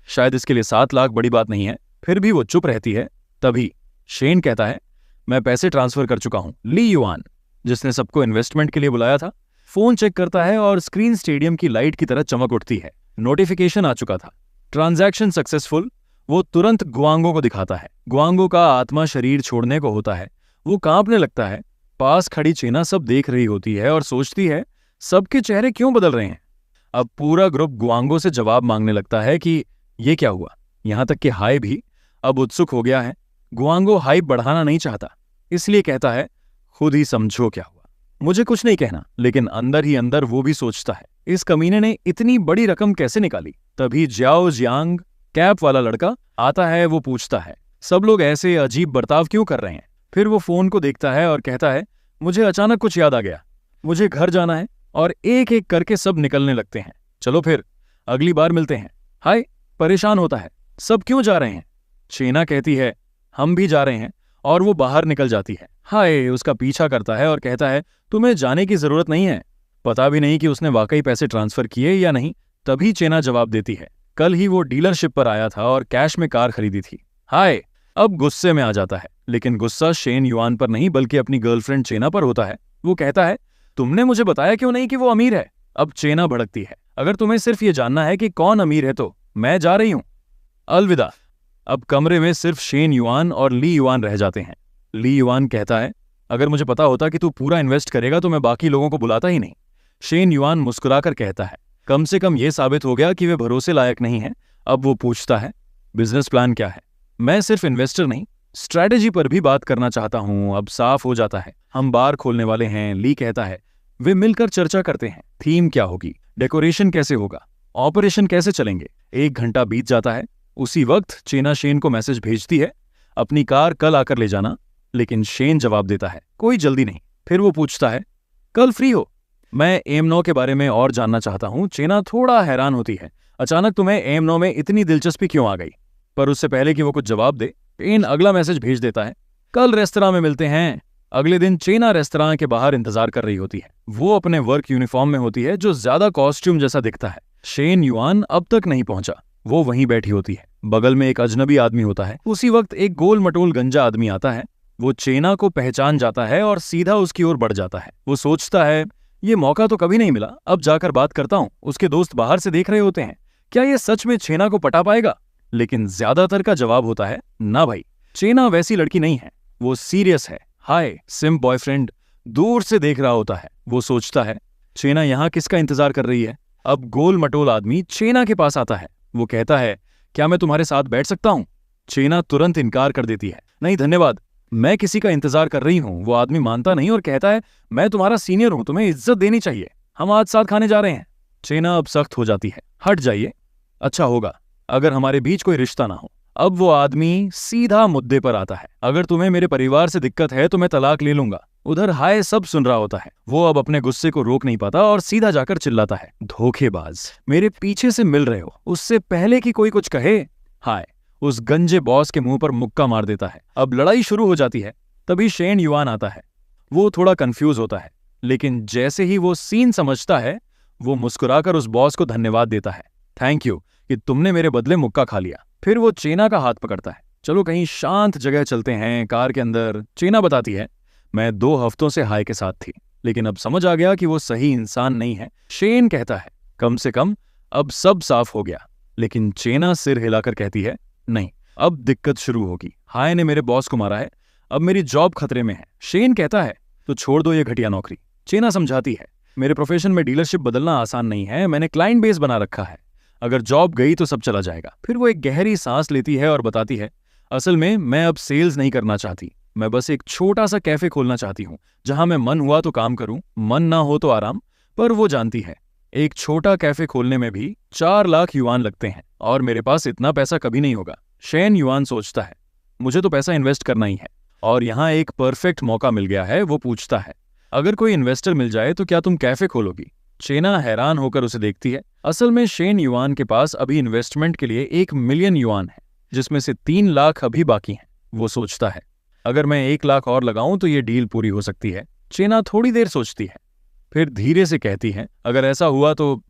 शायद इसके लिए 7 लाख बड़ी बात नहीं है। फिर भी वो चुप रहती है। तभी शेन कहता है, मैं पैसे ट्रांसफर कर चुका हूं। ली युआन, जिसने सबको इन्वेस्टमेंट के लिए बुलाया था, फोन चेक करता है और स्क्रीन स्टेडियम की लाइट की तरह चमक उठती है। नोटिफिकेशन आ चुका था, ट्रांजैक्शन सक्सेसफुल। वो तुरंत गुआंगो को दिखाता है। गुआंगो का आत्मा शरीर छोड़ने को होता है। वो कांपने लगता है। पास खड़ी चेना सब देख रही होती है और सोचती है, सबके चेहरे क्यों बदल रहे हैं। अब पूरा ग्रुप गुआंगो से जवाब मांगने लगता है कि ये क्या हुआ। यहां तक कि हाय भी अब उत्सुक हो गया है। गुआंगो हाइप बढ़ाना नहीं चाहता, इसलिए कहता है, खुद ही समझो क्या हुआ। मुझे कुछ नहीं कहना, लेकिन अंदर ही अंदर वो भी सोचता है, इस कमीने ने इतनी बड़ी रकम कैसे निकाली। तभी ज्याओ जियांग, कैप वाला लड़का आता है। वो पूछता है, सब लोग ऐसे अजीब बर्ताव क्यों कर रहे हैं। फिर वो फोन को देखता है और कहता है, मुझे अचानक कुछ याद आ गया, मुझे घर जाना है। और एक एक करके सब निकलने लगते हैं। चलो फिर अगली बार मिलते हैं। हाय परेशान होता है, सब क्यों जा रहे हैं। चेना कहती है, हम भी जा रहे हैं, और वो बाहर निकल जाती है। हाय उसका पीछा करता है और कहता है, तुम्हें जाने की जरूरत नहीं है। पता भी नहीं कि उसने वाकई पैसे ट्रांसफर किए या नहीं। तभी चेना जवाब देती है, कल ही वो डीलरशिप पर आया था और कैश में कार खरीदी थी। हाय अब गुस्से में आ जाता है, लेकिन गुस्सा शेन युआन पर नहीं बल्कि अपनी गर्लफ्रेंड चेना पर होता है। वो कहता है, तुमने मुझे बताया क्यों नहीं कि वो अमीर है। अब चेना भड़कती है, अगर तुम्हें सिर्फ ये जानना है कि कौन अमीर है तो मैं जा रही हूं, अलविदा। अब कमरे में सिर्फ शेन युआन और ली युआन रह जाते हैं। ली युआन कहता है, अगर मुझे पता होता कि तू पूरा इन्वेस्ट करेगा तो मैं बाकी लोगों को बुलाता ही नहीं। शेन युआन मुस्कुराकर कहता है, कम से कम ये साबित हो गया कि वे भरोसे लायक नहीं है। अब वो पूछता है, बिजनेस प्लान क्या है। मैं सिर्फ इन्वेस्टर नहीं, स्ट्रैटेजी पर भी बात करना चाहता हूं। अब साफ हो जाता है, हम बार खोलने वाले हैं। ली कहता है, वे मिलकर चर्चा करते हैं, थीम क्या होगी, डेकोरेशन कैसे होगा, ऑपरेशन कैसे चलेंगे। 1 घंटा बीत जाता है। उसी वक्त चेना शेन को मैसेज भेजती है, अपनी कार कल आकर ले जाना। लेकिन शेन जवाब देता है, कोई जल्दी नहीं। फिर वो पूछता है, कल फ्री हो। मैं एम9 के बारे में और जानना चाहता हूं। चेना थोड़ा हैरान होती है, अचानक तुम्हें एम9 में इतनी दिलचस्पी क्यों आ गई। पर उससे पहले कि वो कुछ जवाब दे, पेन अगला मैसेज भेज देता है, कल रेस्तरां में मिलते हैं। अगले दिन चेना रेस्तरां के बाहर इंतजार कर रही होती है। वो अपने वर्क यूनिफॉर्म में होती है, जो ज्यादा कॉस्ट्यूम जैसा दिखता है। शेन युआन अब तक नहीं पहुंचा। वो वहीं बैठी होती है। बगल में एक अजनबी आदमी होता है। उसी वक्त एक गोल मटोल गंजा आदमी आता है। वो चेना को पहचान जाता है और सीधा उसकी ओर बढ़ जाता है। वो सोचता है, ये मौका तो कभी नहीं मिला, अब जाकर बात करता हूं। उसके दोस्त बाहर से देख रहे होते हैं, क्या ये सच में चेना को पटा पाएगा। लेकिन ज्यादातर का जवाब होता है, ना भाई, चेना वैसी लड़की नहीं है, वो सीरियस है। हाय सिम बॉयफ्रेंड दूर से देख रहा होता है। वो सोचता है, चेना यहां किसका इंतजार कर रही है। अब गोल मटोल आदमी चेना के पास आता है। वो कहता है, क्या मैं तुम्हारे साथ बैठ सकता हूं। चेना तुरंत इनकार कर देती है, नहीं धन्यवाद, मैं किसी का इंतजार कर रही हूं। वो आदमी मानता नहीं और कहता है, मैं तुम्हारा सीनियर हूं, तुम्हें इज्जत देनी चाहिए, हम आज साथ खाने जा रहे हैं। चेना अब सख्त हो जाती है, हट जाइए, अच्छा होगा अगर हमारे बीच कोई रिश्ता ना हो। अब वो आदमी सीधा मुद्दे पर आता है, अगर तुम्हें मेरे परिवार से दिक्कत है तो मैं तलाक ले लूंगा। उधर हाय सब सुन रहा होता है। वो अब अपने गुस्से को रोक नहीं पाता और सीधा जाकर चिल्लाता है, धोखेबाज, मेरे पीछे से मिल रहे हो, उससे पहले कि कोई कुछ कहे। हाय उस गंजे बॉस के मुंह पर मुक्का मार देता है। अब लड़ाई शुरू हो जाती है। तभी शेन युआन आता है। वो थोड़ा कंफ्यूज होता है, लेकिन जैसे ही वो सीन समझता है, वो मुस्कुराकर उस बॉस को धन्यवाद देता है, थैंक यू कि तुमने मेरे बदले मुक्का खा लिया। फिर वो चेना का हाथ पकड़ता है, चलो कहीं शांत जगह चलते हैं। कार के अंदर चेना बताती है, मैं 2 हफ्तों से हाय के साथ थी, लेकिन अब समझ आ गया कि वो सही इंसान नहीं है। शेन कहता है, कम से कम अब सब साफ हो गया। लेकिन चेना सिर हिलाकर कहती है, नहीं, अब दिक्कत शुरू होगी। हाय ने मेरे बॉस को मारा है, अब मेरी जॉब खतरे में है। शेन कहता है, तो छोड़ दो ये घटिया नौकरी। चेना समझाती है, मेरे प्रोफेशन में डीलरशिप बदलना आसान नहीं है, मैंने क्लाइंट बेस बना रखा है, अगर जॉब गई तो सब चला जाएगा। फिर वो एक गहरी सांस लेती है और बताती है, असल में मैं अब सेल्स नहीं करना चाहती, मैं बस एक छोटा सा कैफे खोलना चाहती हूँ, जहां मैं मन हुआ तो काम करूं, मन ना हो तो आराम। पर वो जानती है, एक छोटा कैफे खोलने में भी 4 लाख युआन लगते हैं और मेरे पास इतना पैसा कभी नहीं होगा। शेन युआन सोचता है, मुझे तो पैसा इन्वेस्ट करना ही है और यहाँ एक परफेक्ट मौका मिल गया है। वो पूछता है, अगर कोई इन्वेस्टर मिल जाए तो क्या तुम कैफे खोलोगी। चेना हैरान होकर उसे देखती है। असल में शेन युआन के पास अभी इन्वेस्टमेंट के लिए 1 मिलियन युआन है, जिसमें से 3 लाख अभी बाकी हैं। वो सोचता है, अगर मैं 1 लाख और लगाऊं तो ये डील पूरी हो सकती है। चेना थोड़ी देर सोचती है, फिर धीरे से कहती है, अगर ऐसा हुआ तो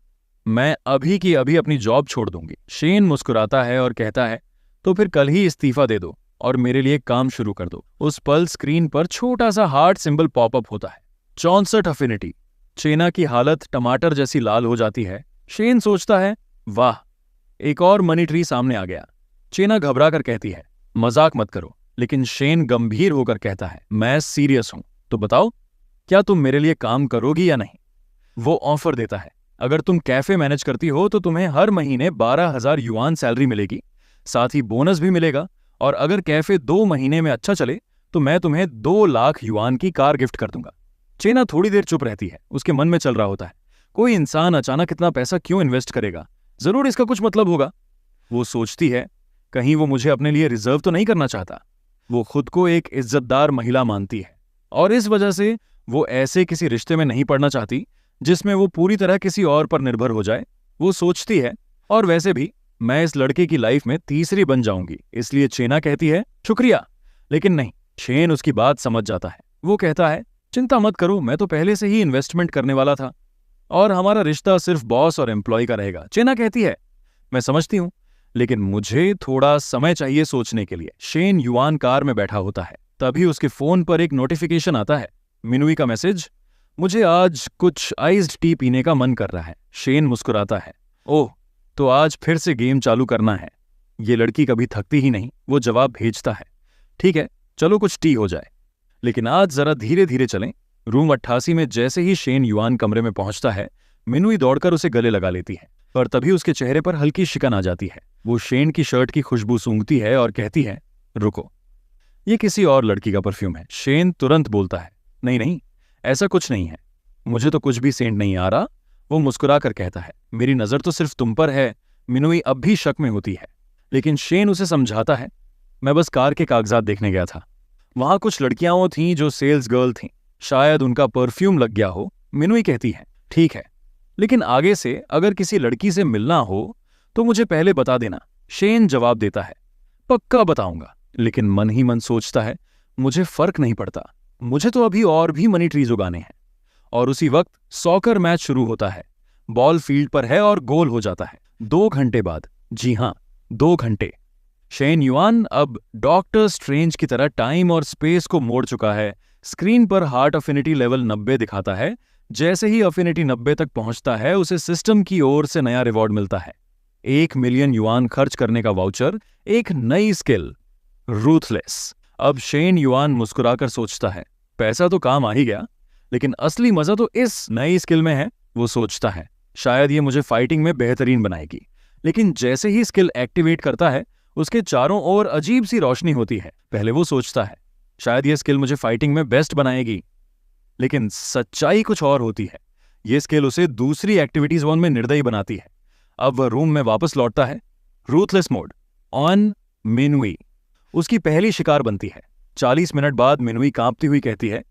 मैं अभी की अभी अपनी जॉब छोड़ दूंगी। शेन मुस्कुराता है और कहता है, तो फिर कल ही इस्तीफा दे दो और मेरे लिए काम शुरू कर दो। उस पल स्क्रीन पर छोटा सा हार्ट सिंबल पॉपअप होता है, 64 अफिनिटी। चेना की हालत टमाटर जैसी लाल हो जाती है। शेन सोचता है, वाह, एक और मनी ट्री सामने आ गया। चेना घबरा कर कहती है, मजाक मत करो। लेकिन शेन गंभीर होकर कहता है, मैं सीरियस हूं, तो बताओ क्या तुम मेरे लिए काम करोगी या नहीं। वो ऑफर देता है, अगर तुम कैफे मैनेज करती हो तो तुम्हें हर महीने 12,000 युआन सैलरी मिलेगी, साथ ही बोनस भी मिलेगा, और अगर कैफे 2 महीने में अच्छा चले तो मैं तुम्हें 2 लाख युआन की कार गिफ्ट कर दूंगा। चेना थोड़ी देर चुप रहती है। उसके मन में चल रहा होता है, कोई इंसान अचानक इतना पैसा क्यों इन्वेस्ट करेगा, जरूर इसका कुछ मतलब होगा। वो सोचती है, कहीं वो मुझे अपने लिए रिजर्व तो नहीं करना चाहता। वो खुद को एक इज्जतदार महिला मानती है और इस वजह से वो ऐसे किसी रिश्ते में नहीं पड़ना चाहती जिसमें वो पूरी तरह किसी और पर निर्भर हो जाए। वो सोचती है, और वैसे भी मैं इस लड़के की लाइफ में तीसरी बन जाऊंगी। इसलिए चेना कहती है, शुक्रिया। लेकिन नहीं, शेन उसकी बात समझ जाता है। वो कहता है, चिंता मत करो, मैं तो पहले से ही इन्वेस्टमेंट करने वाला था और हमारा रिश्ता सिर्फ बॉस और एम्प्लॉय का रहेगा। चेना कहती है, मैं समझती हूं, लेकिन मुझे थोड़ा समय चाहिए सोचने के लिए। शेन युआन कार में बैठा होता है, तभी उसके फोन पर एक नोटिफिकेशन आता है, मिनुई का मैसेज, मुझे आज कुछ आइस्ड टी पीने का मन कर रहा है। शेन मुस्कुराता है, ओह, तो आज फिर से गेम चालू करना है। ये लड़की कभी थकती ही नहीं। वो जवाब भेजता है, ठीक है, चलो कुछ टी हो जाए, लेकिन आज जरा धीरे धीरे चलें। रूम 88 में जैसे ही शेन युआन कमरे में पहुंचता है, मिनुई दौड़कर उसे गले लगा लेती है, पर तभी उसके चेहरे पर हल्की शिकन आ जाती है। वो शेन की शर्ट की खुशबू सूंघती है और कहती है, रुको, ये किसी और लड़की का परफ्यूम है। शेन तुरंत बोलता है, नहीं नहीं, ऐसा कुछ नहीं है, मुझे तो कुछ भी सेंट नहीं आ रहा। वो मुस्कुरा कर कहता है, मेरी नजर तो सिर्फ तुम पर है। मिनुई अब भी शक में होती है, लेकिन शेन उसे समझाता है, मैं बस कार के कागजात देखने गया था, वहां कुछ लड़कियां थीं जो सेल्स गर्ल थीं, शायद उनका परफ्यूम लग गया हो। मिनुई कहती है, ठीक है, लेकिन आगे से अगर किसी लड़की से मिलना हो तो मुझे पहले बता देना। शेन जवाब देता है, पक्का बताऊंगा। लेकिन मन ही मन सोचता है, मुझे फर्क नहीं पड़ता, मुझे तो अभी और भी मनी ट्रीज उगाने हैं। और उसी वक्त सॉकर मैच शुरू होता है। बॉल फील्ड पर है और गोल हो जाता है। 2 घंटे बाद, जी हां, 2 घंटे। शेन युआन अब डॉक्टर स्ट्रेंज की तरह टाइम और स्पेस को मोड़ चुका है। स्क्रीन पर हार्ट अफिनिटी लेवल 90 दिखाता है। जैसे ही अफिनिटी 90 तक पहुंचता है, उसे सिस्टम की ओर से नया रिवॉर्ड मिलता है, 1 मिलियन युआन खर्च करने का वाउचर, एक नई स्किल, रूथलेस। अब शेन युआन मुस्कुराकर सोचता है, पैसा तो काम आ ही गया, लेकिन असली मजा तो इस नई स्किल में है। वो सोचता है, शायद ये मुझे फाइटिंग में बेहतरीन बनाएगी। लेकिन जैसे ही स्किल एक्टिवेट करता है, उसके चारों ओर अजीब सी रोशनी होती है। पहले वो सोचता है, शायद ये स्किल मुझे फाइटिंग में बेस्ट बनाएगी, लेकिन सच्चाई कुछ और होती है। ये स्किल उसे दूसरी एक्टिविटीज वन में निर्दयी बनाती है। अब वह रूम में वापस लौटता है। Ruthless mode on. मिनुई उसकी पहली शिकार बनती है। 40 मिनट बाद मिनुई कांपती हुई कहती है,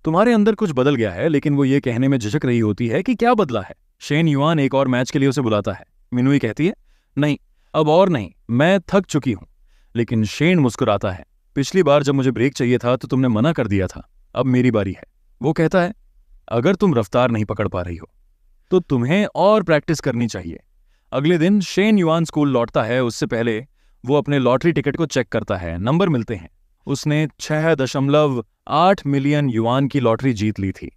तुम्हारे अंदर कुछ बदल गया है। लेकिन वो ये कहने में झिझक रही होती है कि क्या बदला है। शेन युआन एक और मैच के लिए उसे बुलाता है। मिनुई कहती है, नहीं, अब और नहीं, मैं थक चुकी हूं। लेकिन शेन मुस्कुराता है, पिछली बार जब मुझे ब्रेक चाहिए था तो तुमने मना कर दिया था, अब मेरी बारी है। वो कहता है, अगर तुम रफ्तार नहीं पकड़ पा रही हो तो तुम्हें और प्रैक्टिस करनी चाहिए। अगले दिन शेन युआन स्कूल लौटता है। उससे पहले वो अपने लॉटरी टिकट को चेक करता है। नंबर मिलते हैं। उसने 6.8 मिलियन युआन की लॉटरी जीत ली थी।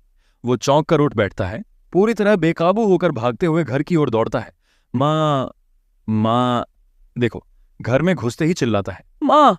वो चौंक कर उठ बैठता है, पूरी तरह बेकाबू होकर भागते हुए घर की ओर दौड़ता है। माँ, देखो, घर में घुसते ही चिल्लाता है, माँ,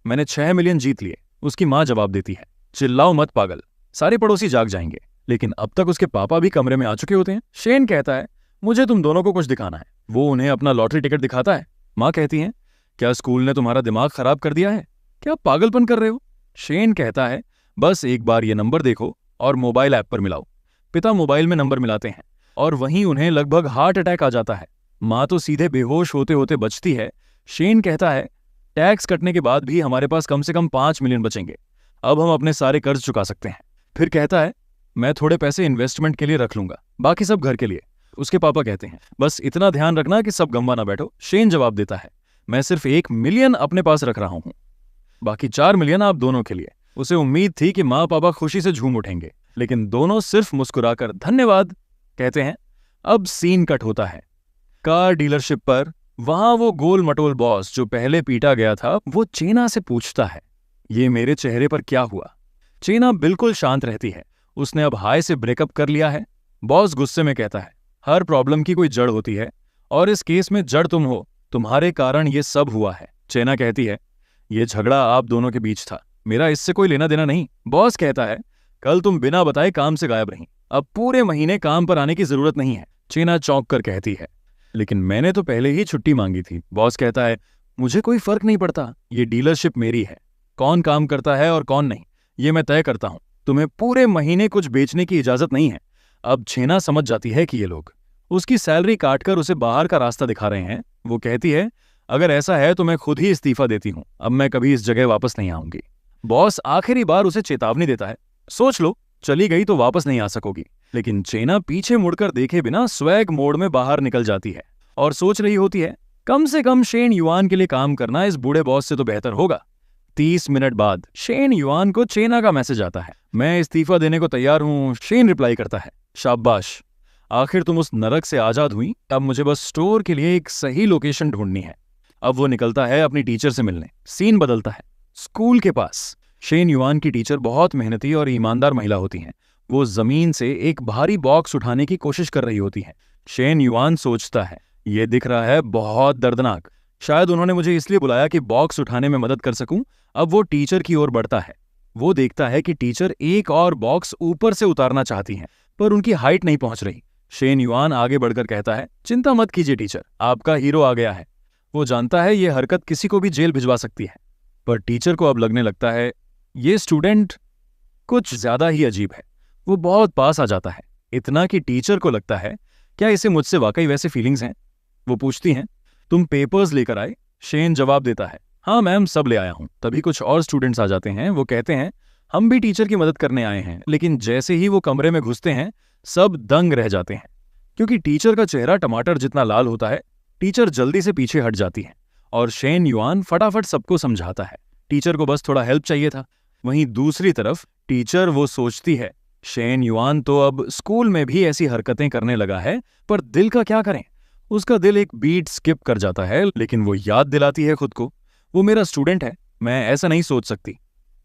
मैंने 6 मिलियन जीत लिए। उसकी माँ जवाब देती है, चिल्लाओ मत पागल, सारे पड़ोसी जाग जाएंगे। लेकिन अब तक उसके पापा भी कमरे में आ चुके होते हैं। शेन कहता है, मुझे तुम दोनों को कुछ दिखाना है। वो उन्हें अपना लॉटरी टिकट दिखाता है। माँ कहती है, क्या स्कूल ने तुम्हारा दिमाग खराब कर दिया है? क्या पागलपन कर रहे हो? शेन कहता है, बस एक बार ये नंबर देखो और मोबाइल ऐप पर मिलाओ। पिता मोबाइल में नंबर मिलाते हैं और वहीं उन्हें लगभग हार्ट अटैक आ जाता है। माँ तो सीधे बेहोश होते होते बचती है। शेन कहता है, टैक्स कटने के बाद भी हमारे पास कम से कम 5 मिलियन बचेंगे। अब हम अपने सारे कर्ज चुका सकते हैं। फिर कहता है, मैं थोड़े पैसे इन्वेस्टमेंट के लिए रख लूंगा, बाकी सब घर के लिए। उसके पापा कहते हैं, बस इतना ध्यान रखना कि सब गंवा ना बैठो। शेन जवाब देता है, मैं सिर्फ 1 मिलियन अपने पास रख रहा हूं। बाकी 4 मिलियन आप दोनों के लिए। उसे उम्मीद थी कि माँ पापा खुशी से झूम उठेंगे, लेकिन दोनों सिर्फ मुस्कुराकर धन्यवाद कहते हैं। अब सीन कट होता है कार डीलरशिप पर। वहां वो गोल मटोल बॉस जो पहले पीटा गया था, वो चेना से पूछता है, ये मेरे चेहरे पर क्या हुआ? चेना बिल्कुल शांत रहती है। उसने अब हाय से ब्रेकअप कर लिया है। बॉस गुस्से में कहता है, हर प्रॉब्लम की कोई जड़ होती है और इस केस में जड़ तुम हो, तुम्हारे कारण ये सब हुआ है। चेना कहती है, ये झगड़ा आप दोनों के बीच था, मेरा इससे कोई लेना देना नहीं। बॉस कहता है, कल तुम बिना बताए काम से गायब रही, अब पूरे महीने काम पर आने की जरूरत नहीं है। चेना चौंक कर कहती है, लेकिन मैंने तो पहले ही छुट्टी मांगी थी। बॉस कहता है, मुझे कोई फर्क नहीं पड़ता, ये डीलरशिप मेरी है। कौन काम करता है और कौन नहीं, ये मैं तय करता हूं। तुम्हें पूरे महीने कुछ बेचने की इजाजत नहीं है। अब चेना समझ जाती है कि ये लोग उसकी सैलरी काटकर उसे बाहर का रास्ता दिखा रहे हैं। वो कहती है, अगर ऐसा है तो मैं खुद ही इस्तीफा देती हूं, अब मैं कभी इस जगह वापस नहीं आऊंगी। बॉस आखिरी बार उसे चेतावनी देता है, सोच लो, चली गई तो वापस नहीं आ सकोगी। लेकिन चेना पीछे मुड़कर देखे बिना स्वैग मोड में बाहर निकल जाती है और सोच रही होती है, कम से कम शेन युआन के लिए काम करना इस बूढ़े बॉस से तो बेहतर होगा। 30 मिनट बाद शेन युआन को चेना का मैसेज आता है, मैं इस्तीफा देने को तैयार हूं। शेन रिप्लाई करता है, शाबाश, आखिर तुम उस नरक से आजाद हुई। अब मुझे बस स्टोर के लिए एक सही लोकेशन ढूंढनी है। अब वो निकलता है अपनी टीचर से मिलने। सीन बदलता है स्कूल के पास। शेन युआन की टीचर बहुत मेहनती और ईमानदार महिला होती हैं। वो जमीन से एक भारी बॉक्स उठाने की कोशिश कर रही होती हैं। शेन युआन सोचता है, ये दिख रहा है बहुत दर्दनाक, शायद उन्होंने मुझे इसलिए बुलाया कि बॉक्स उठाने में मदद कर सकूं। अब वो टीचर की ओर बढ़ता है। वो देखता है कि टीचर एक और बॉक्स ऊपर से उतारना चाहती हैं, पर उनकी हाइट नहीं पहुंच रही। शेन युआन आगे बढ़कर कहता है, चिंता मत कीजिए टीचर, आपका हीरो आ गया है। वो जानता है ये हरकत किसी को भी जेल भिजवा सकती है, पर टीचर को अब लगने लगता है ये स्टूडेंट कुछ ज्यादा ही अजीब है। वो बहुत पास आ जाता है, इतना कि टीचर को लगता है क्या इसे मुझसे वाकई वैसे फीलिंग्स हैं। वो पूछती हैं, तुम पेपर्स लेकर आए? शेन जवाब देता है, हाँ मैम, सब ले आया हूं। तभी कुछ और स्टूडेंट्स आ जाते हैं। वो कहते हैं, हम भी टीचर की मदद करने आए हैं। लेकिन जैसे ही वो कमरे में घुसते हैं, सब दंग रह जाते हैं, क्योंकि टीचर का चेहरा टमाटर जितना लाल होता है। टीचर जल्दी से पीछे हट जाती है और शेन युआन फटाफट सबको समझाता है। टीचर को बस थोड़ा हेल्प चाहिए था। वहीं दूसरी तरफ टीचर वो सोचती है, शेन युआन तो अब स्कूल में भी ऐसी हरकतें करने लगा है, पर दिल का क्या करें। उसका दिल एक बीट स्किप कर जाता है, लेकिन वो याद दिलाती है खुद को, वो मेरा स्टूडेंट है, मैं ऐसा नहीं सोच सकती।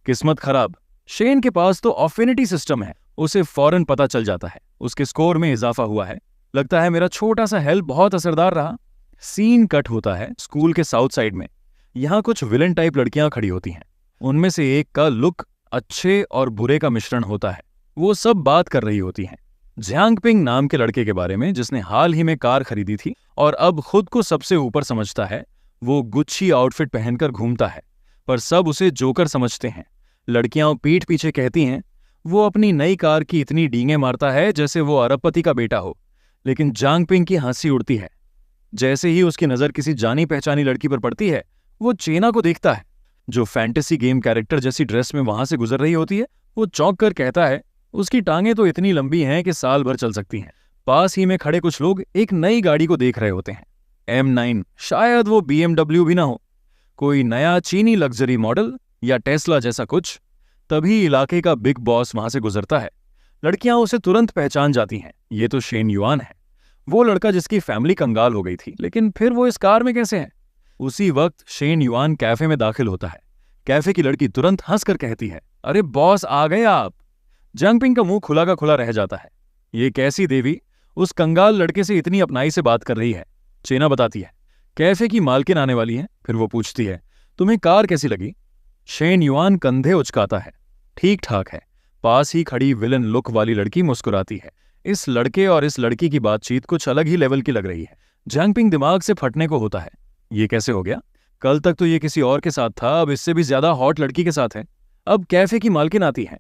किस्मत खराब, शेन के पास तो ऑफिनिटी सिस्टम है। उसे फौरन पता चल जाता है उसके स्कोर में इजाफा हुआ है। लगता है मेरा छोटा सा हेल्प बहुत असरदार रहा। सीन कट होता है स्कूल के साउथ साइड में। यहाँ कुछ विलन टाइप लड़कियां खड़ी होती हैं। उनमें से एक का लुक अच्छे और बुरे का मिश्रण होता है। वो सब बात कर रही होती हैं जियांगपिंग नाम के लड़के के बारे में, जिसने हाल ही में कार खरीदी थी और अब खुद को सबसे ऊपर समझता है। वो गुच्छी आउटफिट पहनकर घूमता है, पर सब उसे जोकर समझते हैं। लड़कियां पीठ पीछे कहती हैं, वो अपनी नई कार की इतनी डींगे मारता है जैसे वो अरबपति का बेटा हो। लेकिन जियांगपिंग की हंसी उड़ती है। जैसे ही उसकी नजर किसी जानी पहचानी लड़की पर पड़ती है, वो चेना को देखता है, जो फैंटेसी गेम कैरेक्टर जैसी ड्रेस में वहां से गुजर रही होती है। वो चौंक कर कहता है, उसकी टांगें तो इतनी लंबी हैं कि साल भर चल सकती हैं। पास ही में खड़े कुछ लोग एक नई गाड़ी को देख रहे होते हैं, M9। शायद वो BMW भी ना हो, कोई नया चीनी लग्जरी मॉडल या टेस्ला जैसा कुछ। तभी इलाके का बिग बॉस वहां से गुजरता है। लड़कियां उसे तुरंत पहचान जाती हैं, ये तो शेन युआन है, वो लड़का जिसकी फैमिली कंगाल हो गई थी। लेकिन फिर वो इस कार में कैसे है? उसी वक्त शेन युआन कैफे में दाखिल होता है। कैफे की लड़की तुरंत हंसकर कहती है, अरे बॉस आ गए आप। जियांगपिंग का मुंह खुला का खुला रह जाता है। ये कैसी देवी उस कंगाल लड़के से इतनी अपनाई से बात कर रही है? चेना बताती है, कैफे की मालकिन आने वाली है। फिर वो पूछती है, तुम्हें कार कैसी लगी? शेन युआन कंधे उचकाता है, ठीक ठाक है। पास ही खड़ी विलन लुक वाली लड़की मुस्कुराती है। इस लड़के और इस लड़की की बातचीत कुछ अलग ही लेवल की लग रही है। जियांगपिंग दिमाग से फटने को होता है, ये कैसे हो गया? कल तक तो ये किसी और के साथ था, अब इससे भी ज्यादा हॉट लड़की के साथ है। अब कैफे की मालकिन आती है,